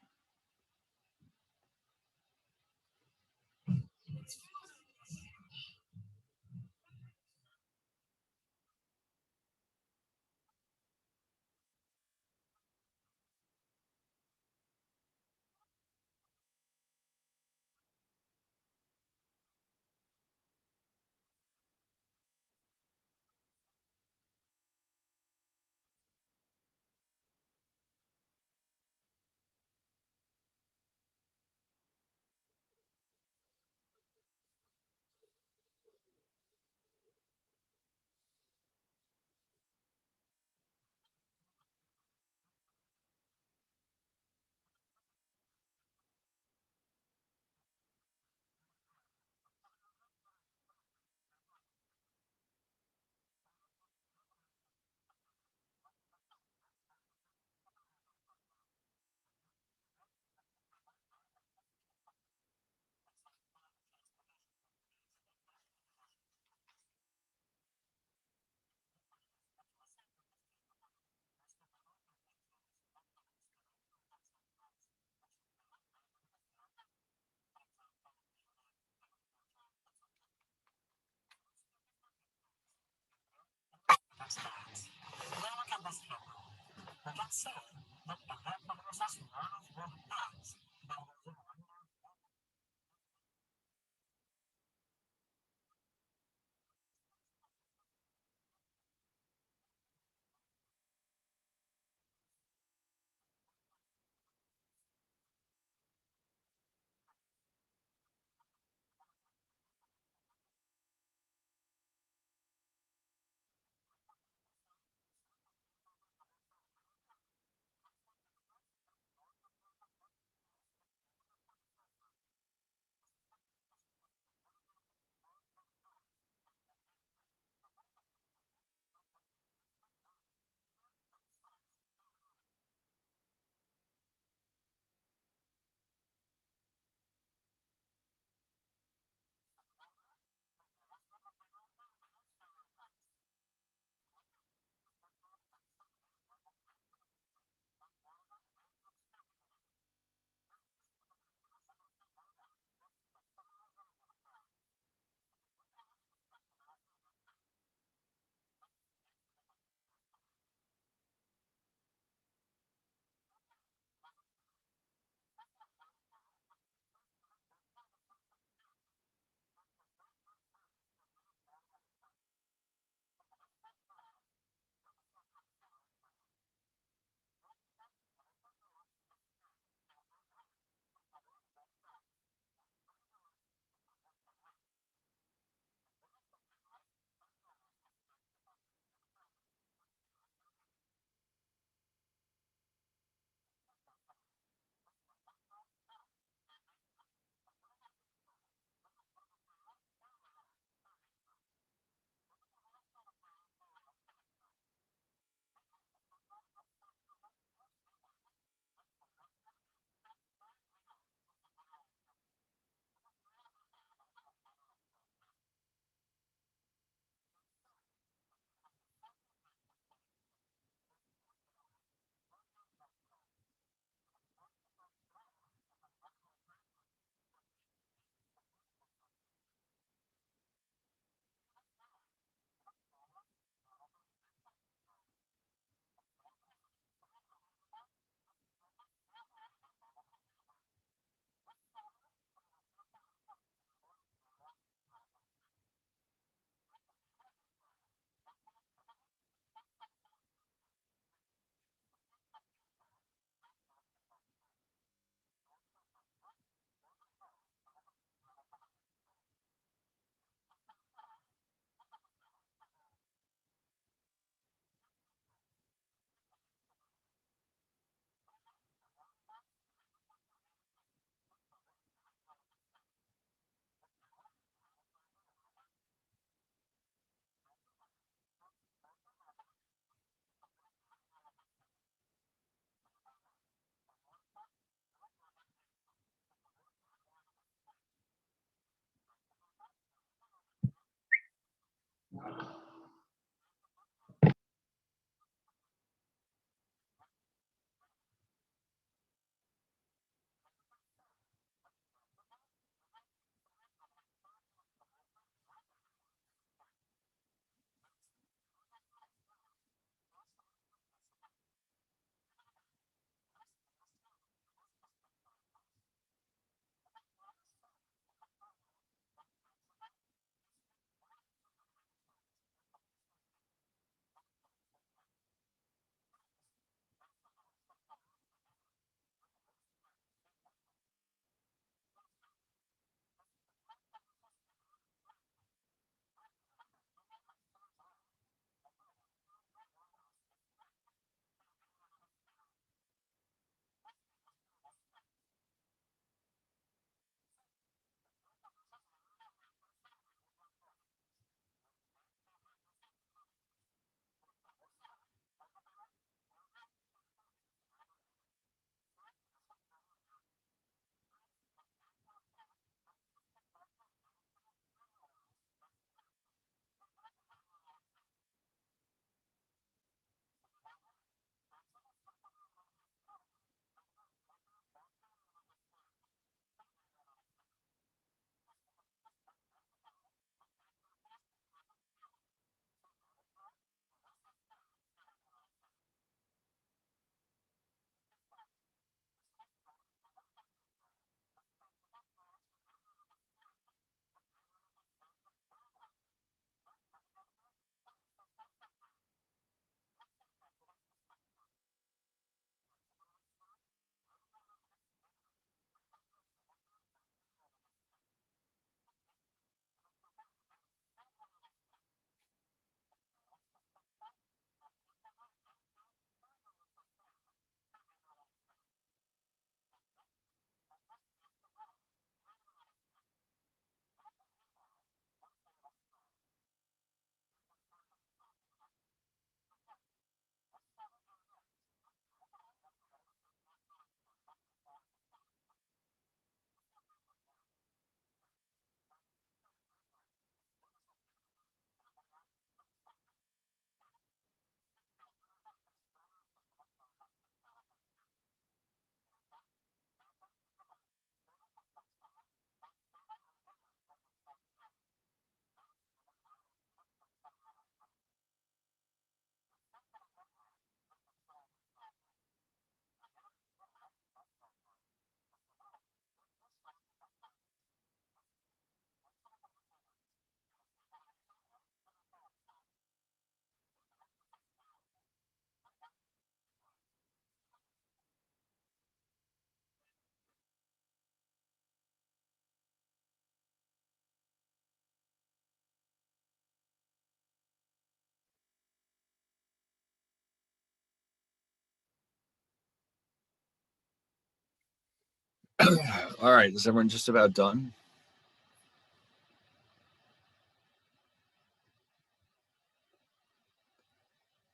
All right, is everyone just about done?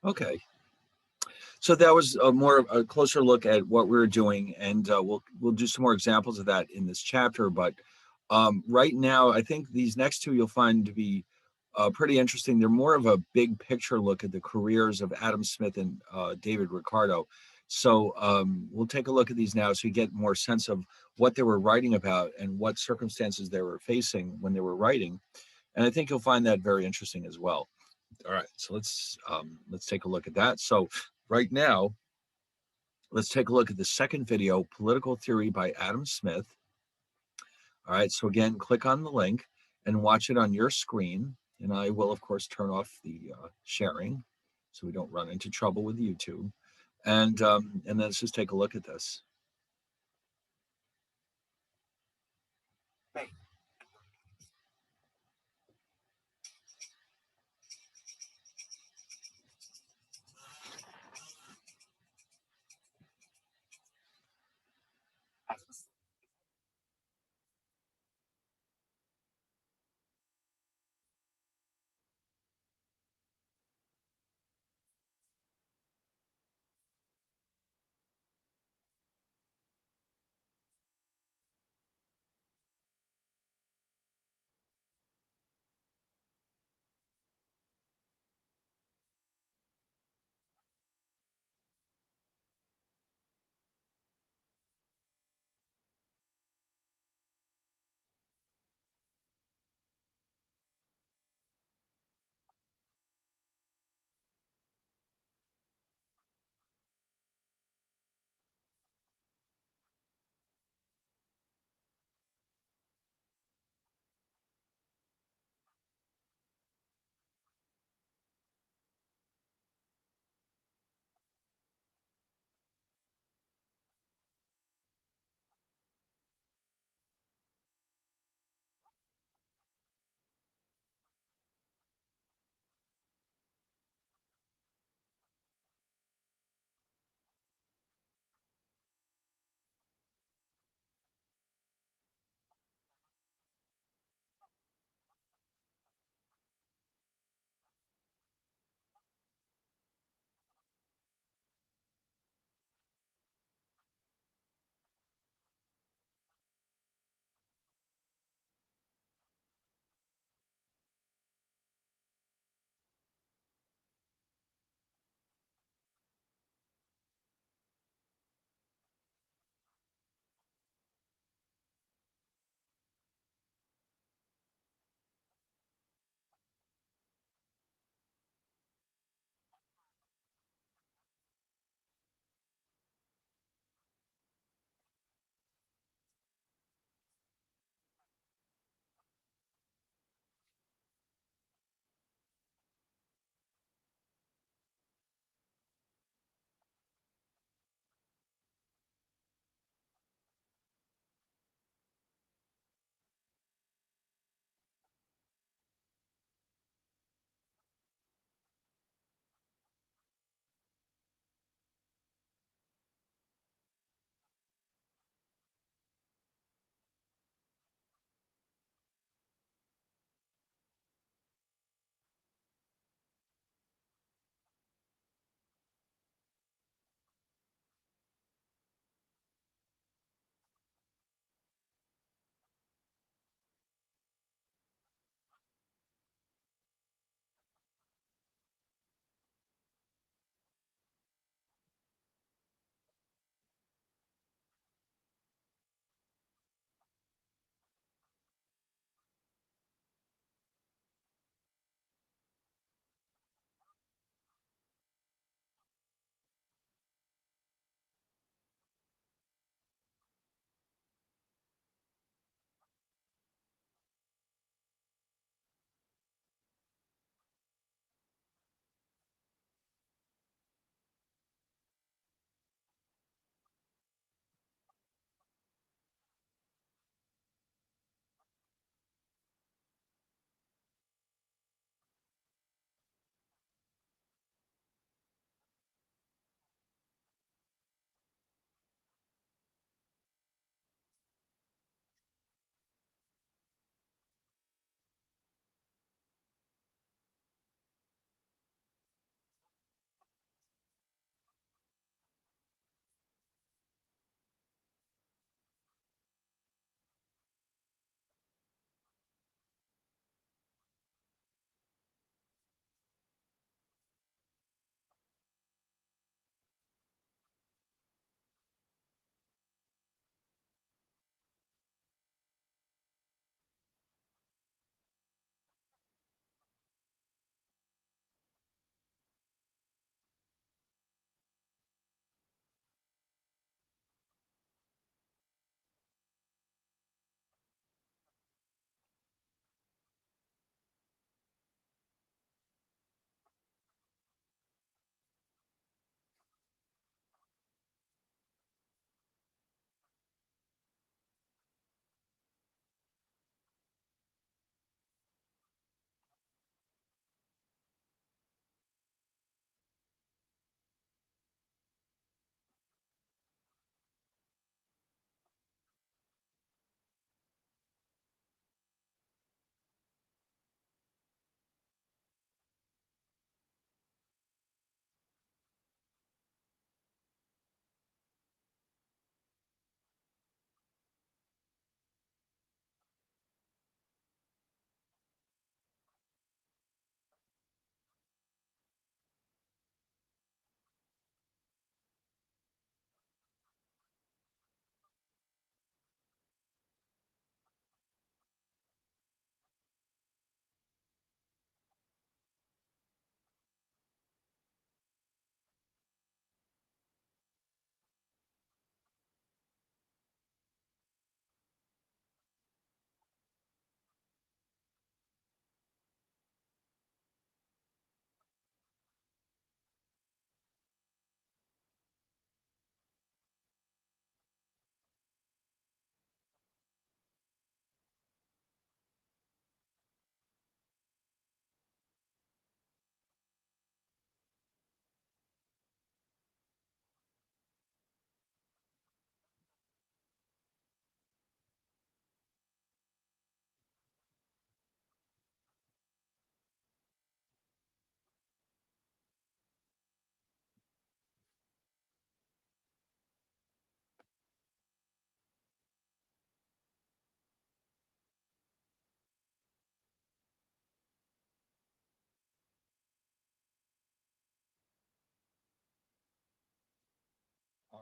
Okay. So that was a closer look at what we were doing, and we'll do some more examples of that in this chapter. But right now, I think these next two you'll find to be pretty interesting. They're more of a big picture look at the careers of Adam Smith and David Ricardo. So we'll take a look at these now so you get more sense of what they were writing about and what circumstances they were facing when they were writing. And I think you'll find that very interesting as well. All right, so let's take a look at that. So right now, let's take a look at the second video, Political Theory by Adam Smith. All right, so again, click on the link and watch it on your screen. And I will, of course, turn off the sharing so we don't run into trouble with YouTube. And then let's just take a look at this.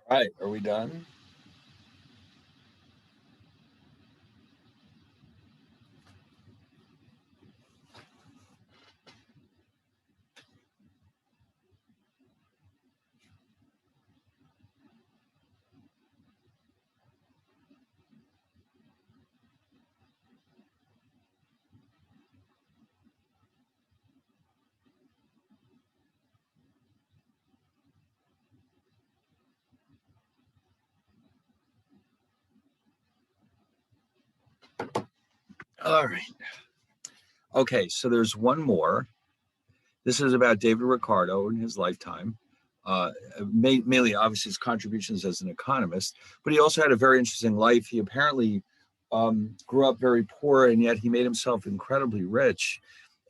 All right, are we done? All right. Okay, so there's one more. This is about David Ricardo in his lifetime. Mainly, obviously, his contributions as an economist, but he also had a very interesting life. He apparently grew up very poor, and yet he made himself incredibly rich.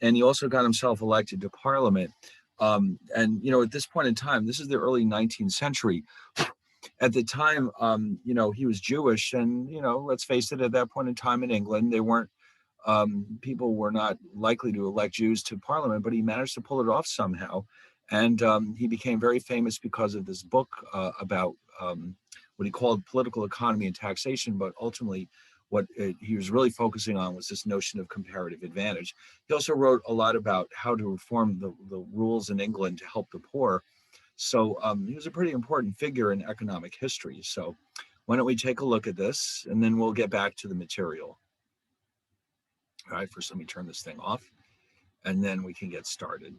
And he also got himself elected to parliament. And, at this point in time, this is the early 19th century. At the time, he was Jewish. And, let's face it, at that point in time in England, they weren't people were not likely to elect Jews to parliament, but he managed to pull it off somehow. And he became very famous because of this book about what he called political economy and taxation, but ultimately what he was really focusing on was this notion of comparative advantage. He also wrote a lot about how to reform the rules in England to help the poor. So he was a pretty important figure in economic history. So why don't we take a look at this, and then we'll get back to the material. All right, first let me turn this thing off, and then we can get started.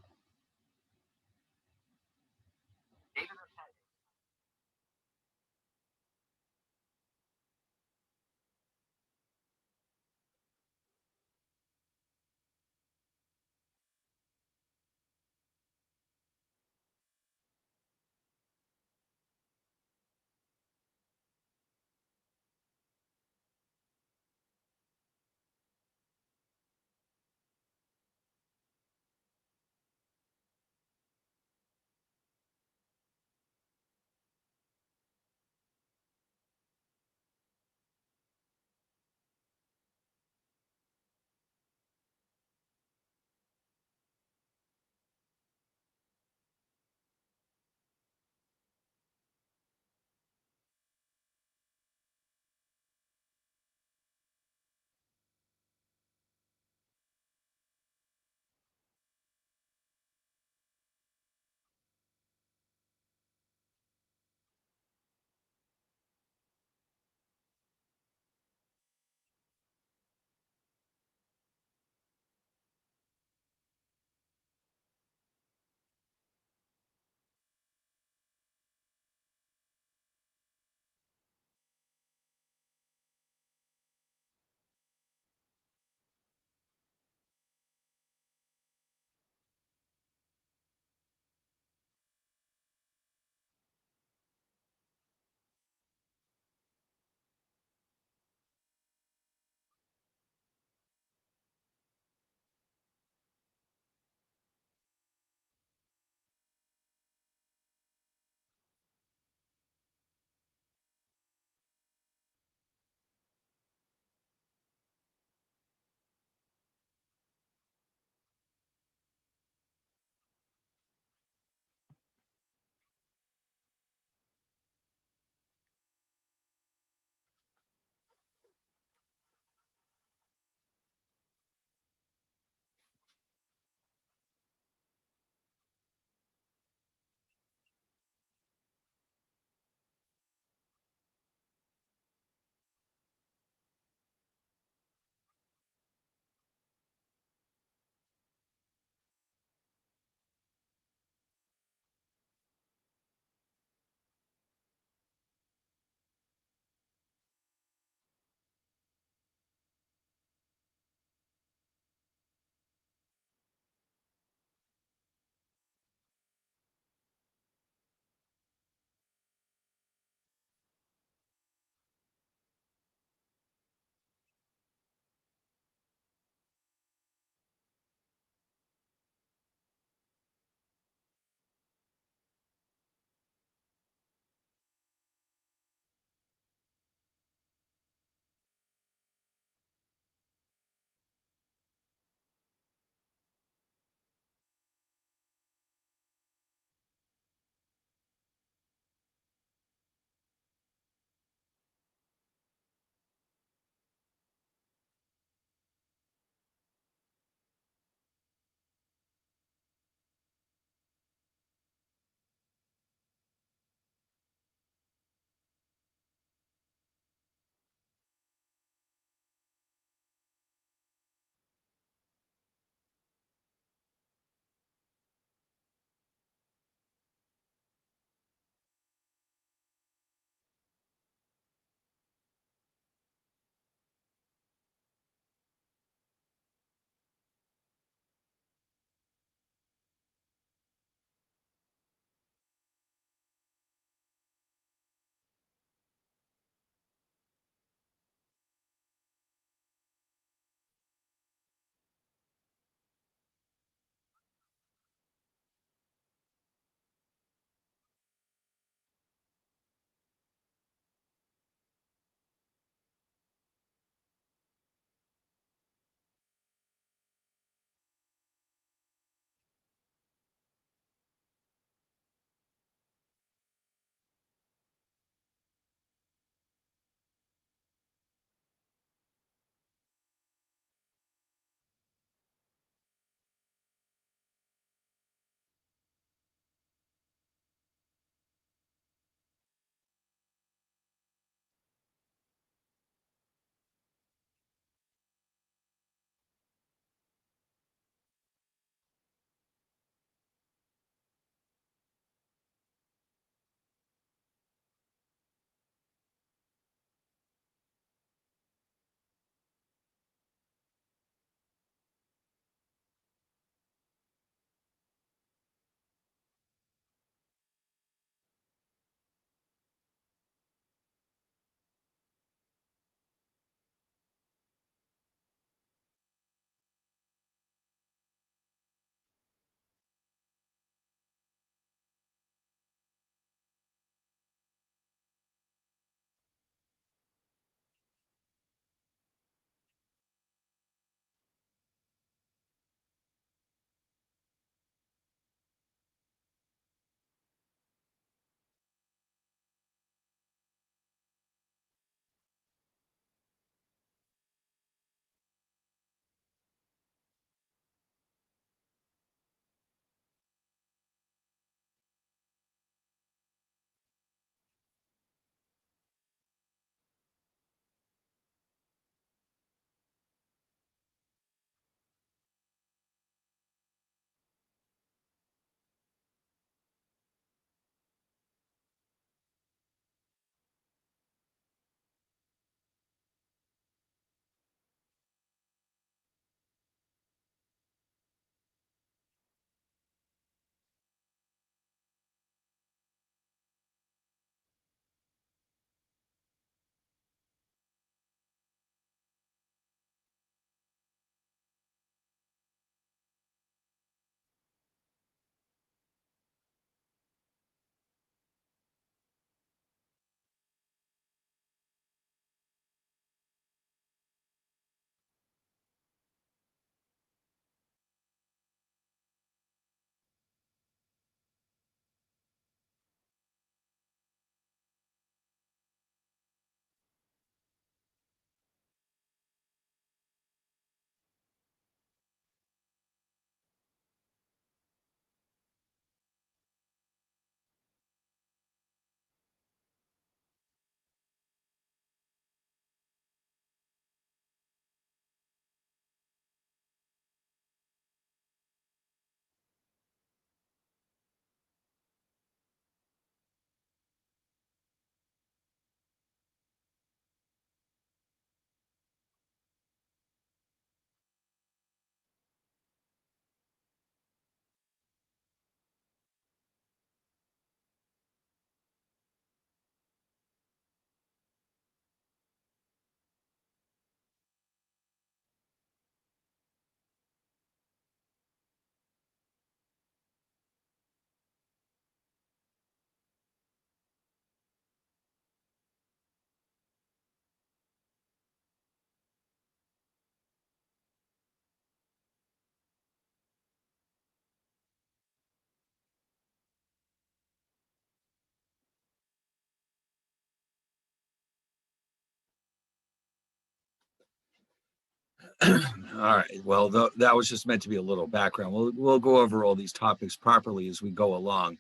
All right. Well, that was just meant to be a little background. We'll go over all these topics properly as we go along.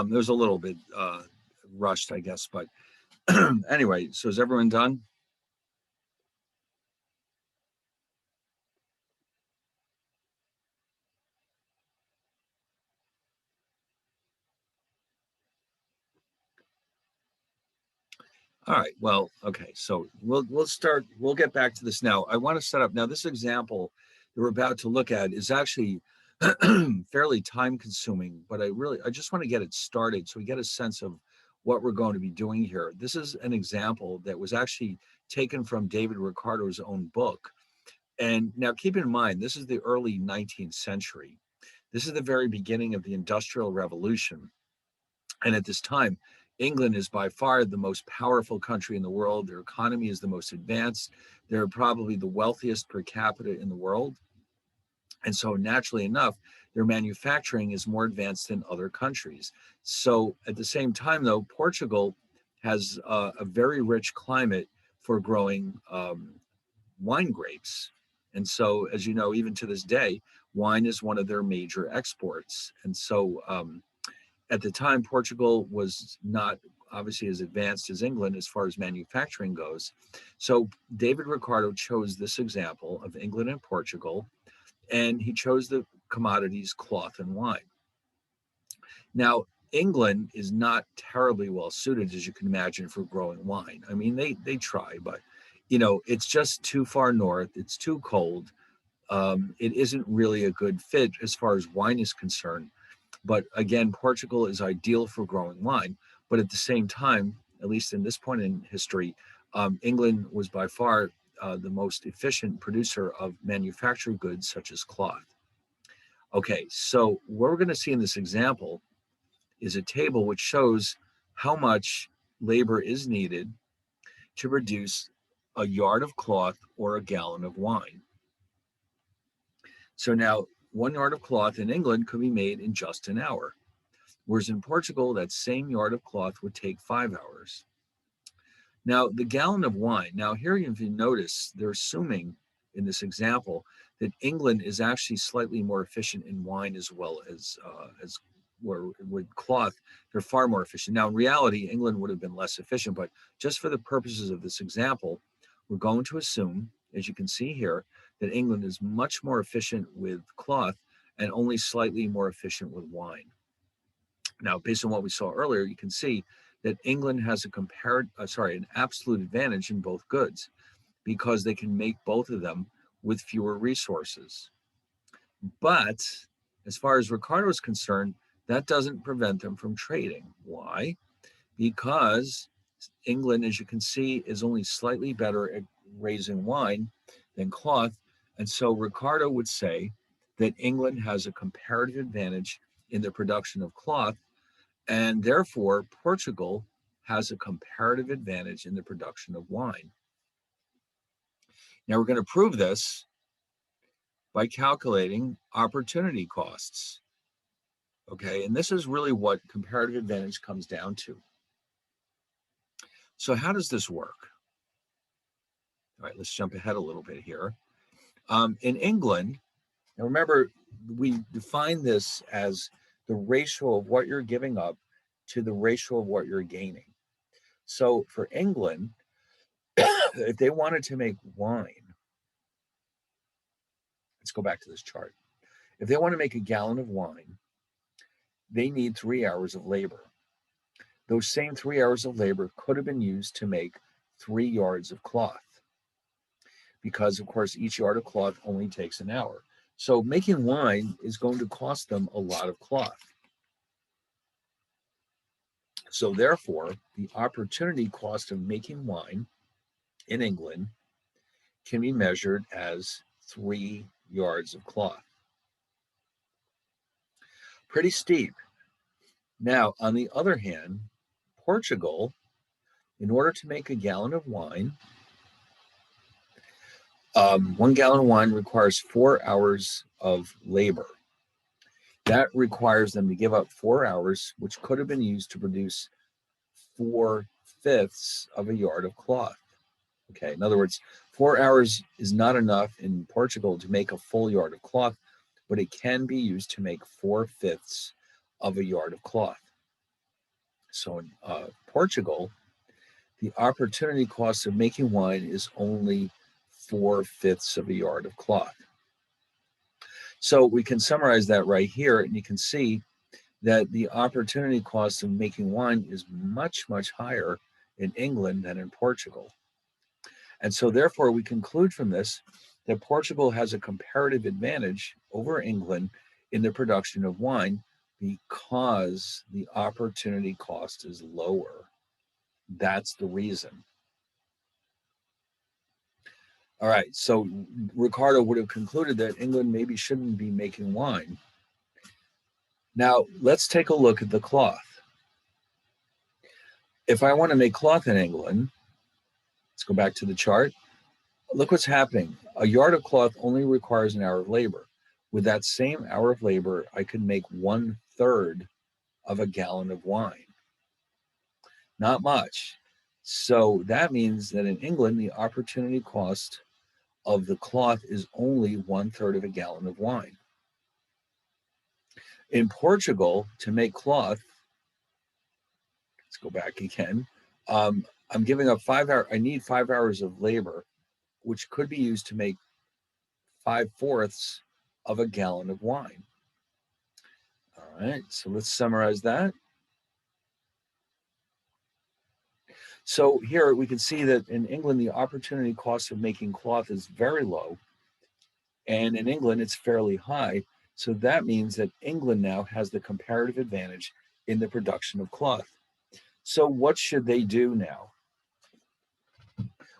There's a little bit rushed, I guess, but anyway. So is everyone done? All right. Well, okay. So we'll start. We'll get back to this now. I want to set up now. This example that we're about to look at is actually fairly time consuming, but I just want to get it started so we get a sense of what we're going to be doing here. This is an example that was actually taken from David Ricardo's own book. And now keep in mind, this is the early 19th century. This is the very beginning of the Industrial Revolution. And at this time, England is by far the most powerful country in the world. Their economy is the most advanced. They're probably the wealthiest per capita in the world. And so naturally enough, their manufacturing is more advanced than other countries. So at the same time, though, Portugal has a very rich climate for growing wine grapes. And so, as you know, even to this day, wine is one of their major exports. And so at the time, Portugal was not obviously as advanced as England as far as manufacturing goes. So David Ricardo chose this example of England and Portugal, and he chose the commodities cloth and wine. Now, England is not terribly well suited, as you can imagine, for growing wine. I mean, they try, but it's just too far north. It's too cold. It isn't really a good fit as far as wine is concerned. But again, Portugal is ideal for growing wine. But at the same time, at least in this point in history, England was by far the most efficient producer of manufactured goods such as cloth. Okay, so what we're going to see in this example is a table which shows how much labor is needed to produce a yard of cloth or a gallon of wine. So now 1 yard of cloth in England could be made in just an hour, whereas in Portugal, that same yard of cloth would take 5 hours. Now, the gallon of wine, now here if you notice, they're assuming in this example that England is actually slightly more efficient in wine as well as where with cloth, they're far more efficient. Now, in reality, England would have been less efficient, but just for the purposes of this example, we're going to assume, as you can see here, that England is much more efficient with cloth and only slightly more efficient with wine. Now, based on what we saw earlier, you can see that England has an absolute advantage in both goods because they can make both of them with fewer resources. But as far as Ricardo is concerned, that doesn't prevent them from trading. Why? Because England, as you can see, is only slightly better at raising wine than cloth. And so Ricardo would say that England has a comparative advantage in the production of cloth, and therefore Portugal has a comparative advantage in the production of wine. Now we're going to prove this by calculating opportunity costs. Okay, and this is really what comparative advantage comes down to. So how does this work? All right, let's jump ahead a little bit here. In England, now remember, we define this as the ratio of what you're giving up to the ratio of what you're gaining. So for England, if they wanted to make wine, let's go back to this chart. If they want to make a gallon of wine, they need 3 hours of labor. Those same 3 hours of labor could have been used to make 3 yards of cloth, because of course each yard of cloth only takes an hour. So making wine is going to cost them a lot of cloth. So therefore, the opportunity cost of making wine in England can be measured as 3 yards of cloth. Pretty steep. Now, on the other hand, Portugal, in order to make a gallon of wine, 1 gallon of wine requires 4 hours of labor. That requires them to give up 4 hours, which could have been used to produce 4/5 of a yard of cloth. Okay, in other words, 4 hours is not enough in Portugal to make a full yard of cloth, but it can be used to make 4/5 of a yard of cloth. So in Portugal, the opportunity cost of making wine is only 4/5 of a yard of cloth. So we can summarize that right here, and you can see that the opportunity cost of making wine is much, much higher in England than in Portugal. And so therefore we conclude from this that Portugal has a comparative advantage over England in the production of wine because the opportunity cost is lower. That's the reason. All right, so Ricardo would have concluded that England maybe shouldn't be making wine. Now, let's take a look at the cloth. If I want to make cloth in England, let's go back to the chart. Look what's happening. A yard of cloth only requires an hour of labor. With that same hour of labor, I could make 1/3 of a gallon of wine. Not much. So that means that in England, the opportunity cost of the cloth is only 1/3 of a gallon of wine. In Portugal, to make cloth, let's go back again. I'm giving up 5 hours. I need 5 hours of labor, which could be used to make 5/4 of a gallon of wine. All right, so let's summarize that. So here we can see that in England, the opportunity cost of making cloth is very low. And in England, it's fairly high. So that means that England now has the comparative advantage in the production of cloth. So what should they do now?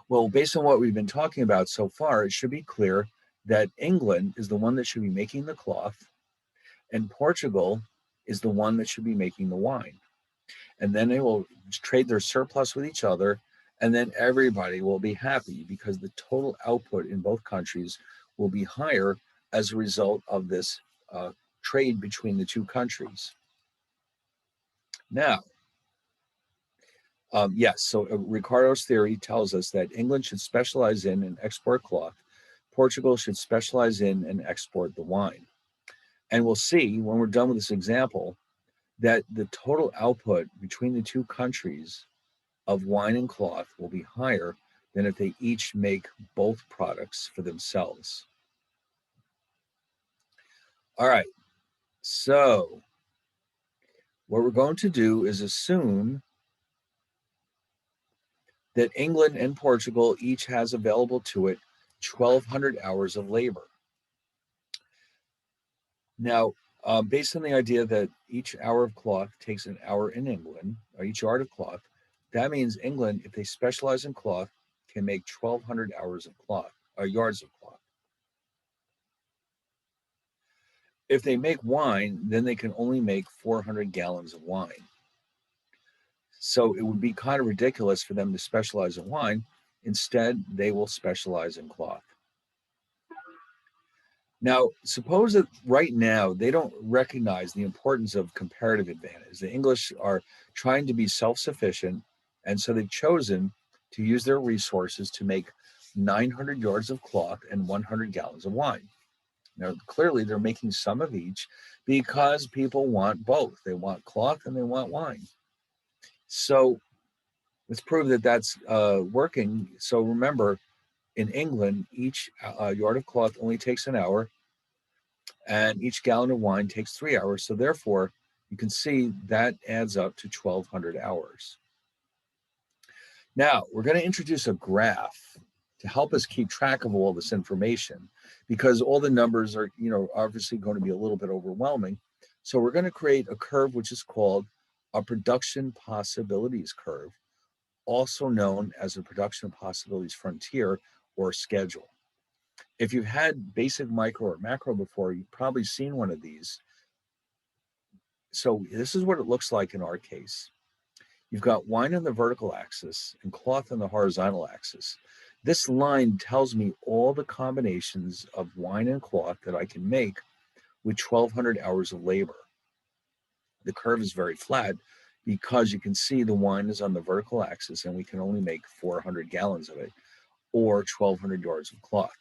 Well, based on what we've been talking about so far, it should be clear that England is the one that should be making the cloth, and Portugal is the one that should be making the wine. And then they will trade their surplus with each other, and then everybody will be happy because the total output in both countries will be higher as a result of this trade between the two countries. Now, yes, so Ricardo's theory tells us that England should specialize in and export cloth. Portugal should specialize in and export the wine. And we'll see when we're done with this example that the total output between the two countries of wine and cloth will be higher than if they each make both products for themselves. All right, so what we're going to do is assume that England and Portugal each has available to it 1,200 hours of labor. Now, based on the idea that each hour of cloth takes an hour in England, or each yard of cloth, that means England, if they specialize in cloth, can make 1,200 hours of cloth, or yards of cloth. If they make wine, then they can only make 400 gallons of wine. So it would be kind of ridiculous for them to specialize in wine. Instead, they will specialize in cloth. Now, suppose that right now they don't recognize the importance of comparative advantage. The English are trying to be self-sufficient, and so they've chosen to use their resources to make 900 yards of cloth and 100 gallons of wine. Now, clearly they're making some of each because people want both. They want cloth and they want wine. So let's prove that that's working. So remember, in England, each yard of cloth only takes an hour, and each gallon of wine takes 3 hours. So therefore, you can see that adds up to 1,200 hours. Now, we're going to introduce a graph to help us keep track of all this information, because all the numbers are, obviously going to be a little bit overwhelming. So we're going to create a curve which is called a production possibilities curve, also known as a production possibilities frontier or schedule. If you've had basic micro or macro before, you've probably seen one of these. So this is what it looks like in our case. You've got wine on the vertical axis and cloth on the horizontal axis. This line tells me all the combinations of wine and cloth that I can make with 1,200 hours of labor. The curve is very flat because you can see the wine is on the vertical axis and we can only make 400 gallons of it. or 1,200 yards of cloth.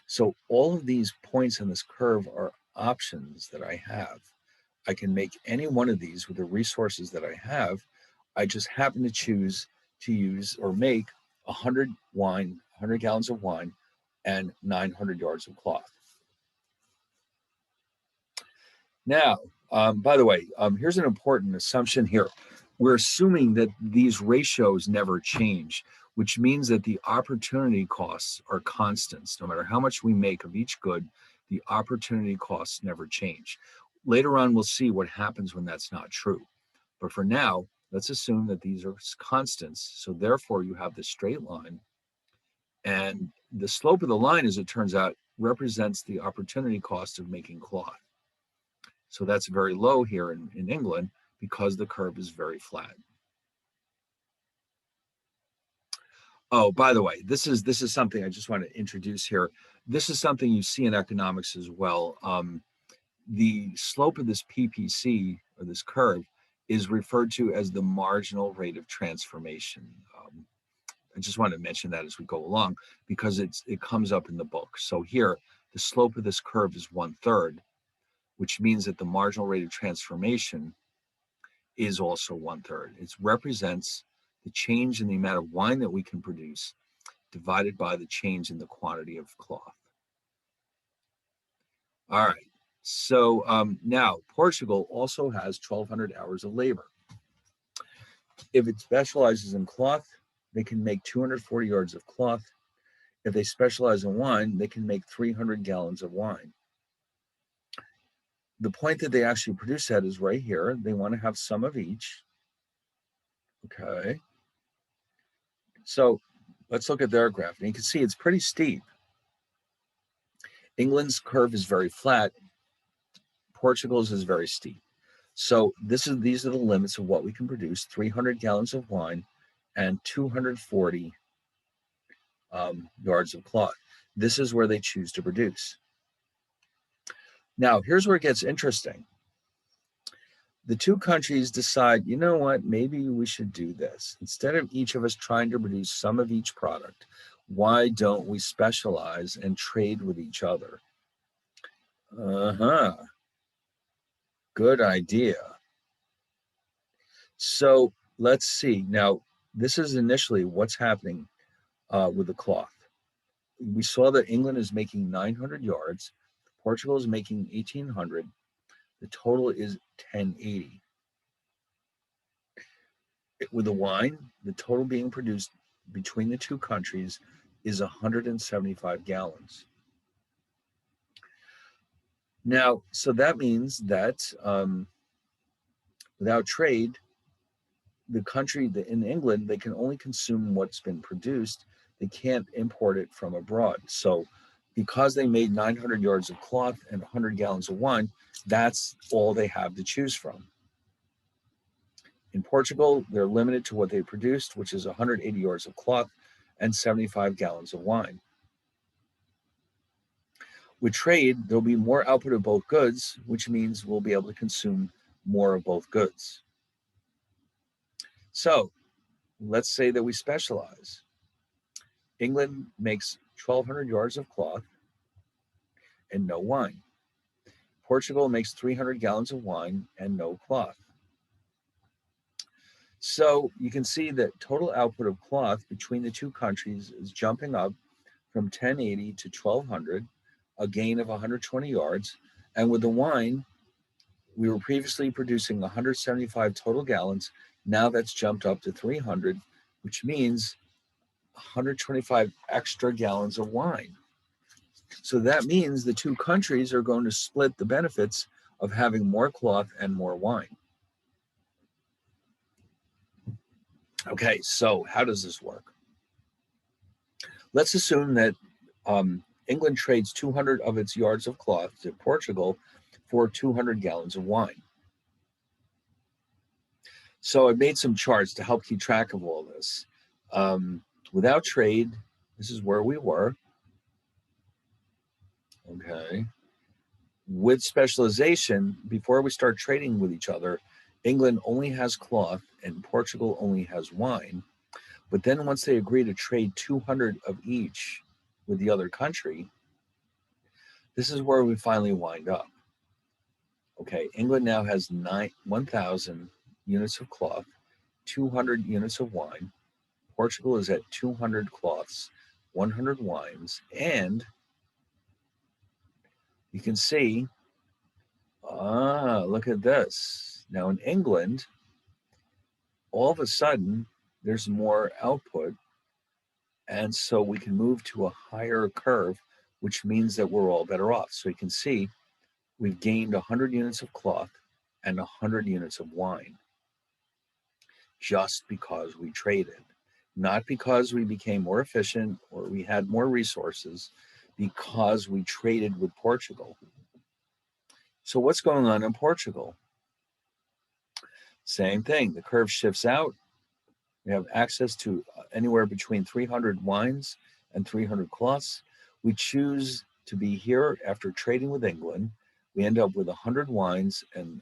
So all of these points in this curve are options that I have. I can make any one of these with the resources that I have. I just happen to choose to use or make 100 gallons of wine and 900 yards of cloth. Now, by the way, here's an important assumption here. We're assuming that these ratios never change, which means that the opportunity costs are constants. No matter how much we make of each good, the opportunity costs never change. Later on, we'll see what happens when that's not true. But for now, let's assume that these are constants. So therefore, you have this straight line. And the slope of the line, as it turns out, represents the opportunity cost of making cloth. So that's very low here in England because the curve is very flat. Oh, by the way, this is something I just want to introduce here. This is something you see in economics as well. The slope of this PPC, or this curve, is referred to as the marginal rate of transformation. I just want to mention that as we go along because it comes up in the book. So here, the slope of this curve is 1/3, which means that the marginal rate of transformation is also 1/3. It represents the change in the amount of wine that we can produce divided by the change in the quantity of cloth. All right, so now Portugal also has 1,200 hours of labor. If it specializes in cloth, they can make 240 yards of cloth. If they specialize in wine, they can make 300 gallons of wine. The point that they actually produce at is right here. They want to have some of each. Okay. So let's look at their graph. And you can see it's pretty steep. England's curve is very flat. Portugal's is very steep. So these are the limits of what we can produce: 300 gallons of wine and 240 yards of cloth. This is where they choose to produce. Now, here's where it gets interesting. The two countries decide, you know what, maybe we should do this. Instead of each of us trying to produce some of each product, why don't we specialize and trade with each other? Good idea. So let's see. Now, this is initially what's happening with the cloth. We saw that England is making 900 yards. Portugal is making 1,800. The total is 1,080. With the wine, the total being produced between the two countries is 175 gallons. Now, so that means that without trade, the country in England, they can only consume what's been produced. They can't import it from abroad. So because they made 900 yards of cloth and 100 gallons of wine, that's all they have to choose from. In Portugal, they're limited to what they produced, which is 180 yards of cloth and 75 gallons of wine. With trade, there'll be more output of both goods, which means we'll be able to consume more of both goods. So let's say that we specialize. England makes 1,200 yards of cloth and no wine. Portugal makes 300 gallons of wine and no cloth. So you can see that total output of cloth between the two countries is jumping up from 1,080 to 1,200, a gain of 120 yards. And with the wine, we were previously producing 175 total gallons. Now that's jumped up to 300, which means 125 extra gallons of wine. So that means the two countries are going to split the benefits of having more cloth and more wine. Okay, so how does this work? Let's assume that England trades 200 of its yards of cloth to Portugal for 200 gallons of wine. So I made some charts to help keep track of all this. Without trade, this is where we were. Okay. With specialization, before we start trading with each other, England only has cloth and Portugal only has wine. But then once they agree to trade 200 of each with the other country, this is where we finally wind up. Okay, England now has 1,000 units of cloth, 200 units of wine. Portugal is at 200 cloths, 100 wines, and you can see, look at this. Now in England, all of a sudden, there's more output, and so we can move to a higher curve, which means that we're all better off. So you can see we've gained 100 units of cloth and 100 units of wine just because we traded, not because we became more efficient or we had more resources, because we traded with Portugal. So what's going on in Portugal? Same thing, the curve shifts out. We have access to anywhere between 300 wines and 300 cloths. We choose to be here after trading with England. We end up with 100 wines and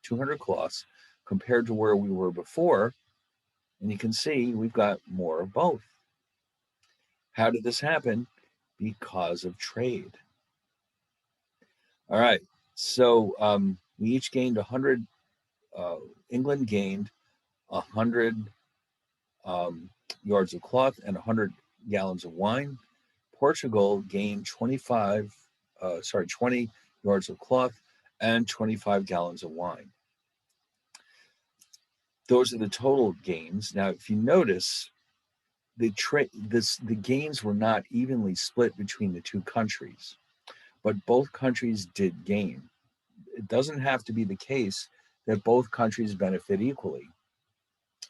200 cloths compared to where we were before. And you can see we've got more of both. How did this happen? Because of trade. All right, so we each gained 100. England gained 100 yards of cloth and 100 gallons of wine. Portugal gained 20 yards of cloth and 25 gallons of wine. Those are the total gains. Now, if you notice, the gains were not evenly split between the two countries, but both countries did gain. It doesn't have to be the case that both countries benefit equally.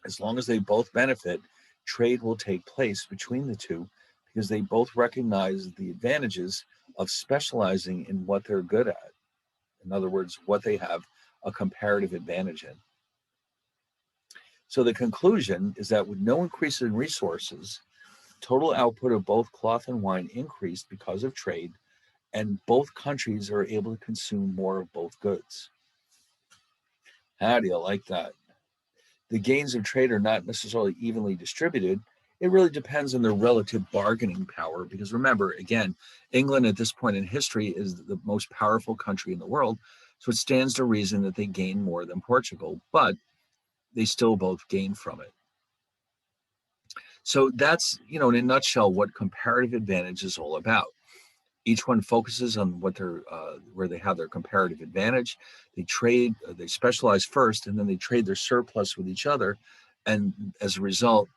As long as they both benefit, trade will take place between the two because they both recognize the advantages of specializing in what they're good at. In other words, what they have a comparative advantage in. So the conclusion is that with no increase in resources, total output of both cloth and wine increased because of trade, and both countries are able to consume more of both goods. How do you like that? The gains of trade are not necessarily evenly distributed. It really depends on their relative bargaining power, because remember, again, England at this point in history is the most powerful country in the world, so it stands to reason that they gain more than Portugal, but they still both gain from it. So that's, in a nutshell, what comparative advantage is all about. Each one focuses on what where they have their comparative advantage. They trade, they specialize first, and then they trade their surplus with each other. And as a result,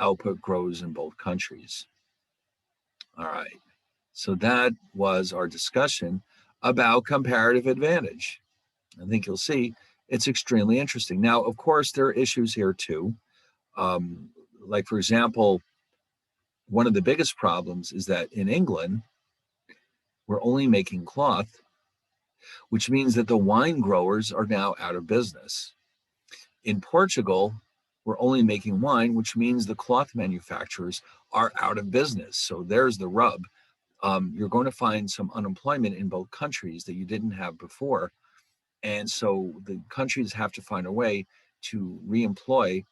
output grows in both countries. All right. So that was our discussion about comparative advantage. I think you'll see it's extremely interesting. Now, of course, there are issues here too. Like, for example, one of the biggest problems is that in England, we're only making cloth, which means that the wine growers are now out of business. In Portugal, we're only making wine, which means the cloth manufacturers are out of business. So there's the rub. You're going to find some unemployment in both countries that you didn't have before. And so the countries have to find a way to reemploy,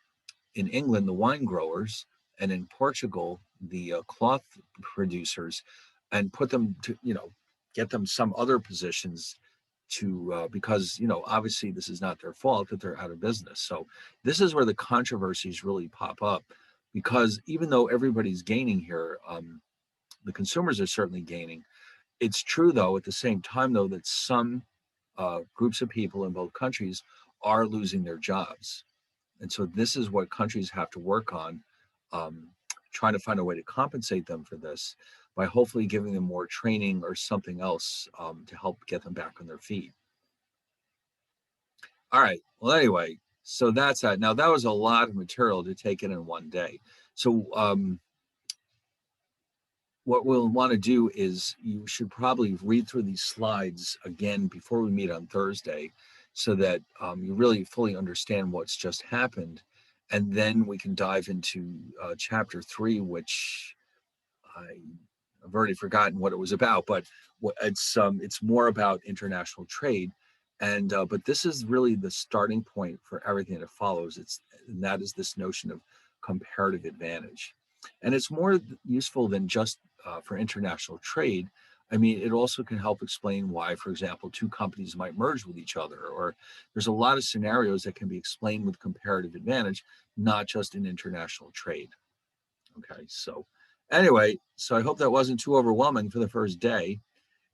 in England, the wine growers, and in Portugal, the cloth producers, and put them to, get them some other positions to, because, obviously this is not their fault that they're out of business. So this is where the controversies really pop up, because even though everybody's gaining here, the consumers are certainly gaining. It's true, though, at the same time, though, that some groups of people in both countries are losing their jobs. And so this is what countries have to work on, trying to find a way to compensate them for this by hopefully giving them more training or something else to help get them back on their feet. All right. Well, anyway, so that's that. Now, that was a lot of material to take in one day. So what we'll want to do is you should probably read through these slides again before we meet on Thursday, so that you really fully understand what's just happened. And then we can dive into chapter 3, which I've already forgotten what it was about, but it's more about international trade. And but this is really the starting point for everything that follows. And that is this notion of comparative advantage. And it's more useful than just for international trade. I mean, it also can help explain why, for example, two companies might merge with each other, or there's a lot of scenarios that can be explained with comparative advantage, not just in international trade. Okay, so anyway, so I hope that wasn't too overwhelming for the first day.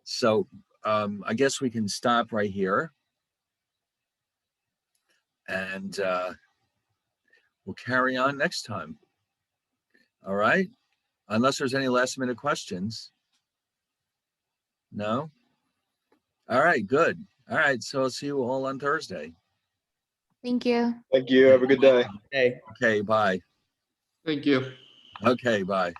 So I guess we can stop right here. And we'll carry on next time. All right, unless there's any last minute questions. No? All right, good. All right, so I'll see you all on Thursday. Thank you. Thank you. Have a good day. Hey, Okay, bye. Thank you. Okay, bye.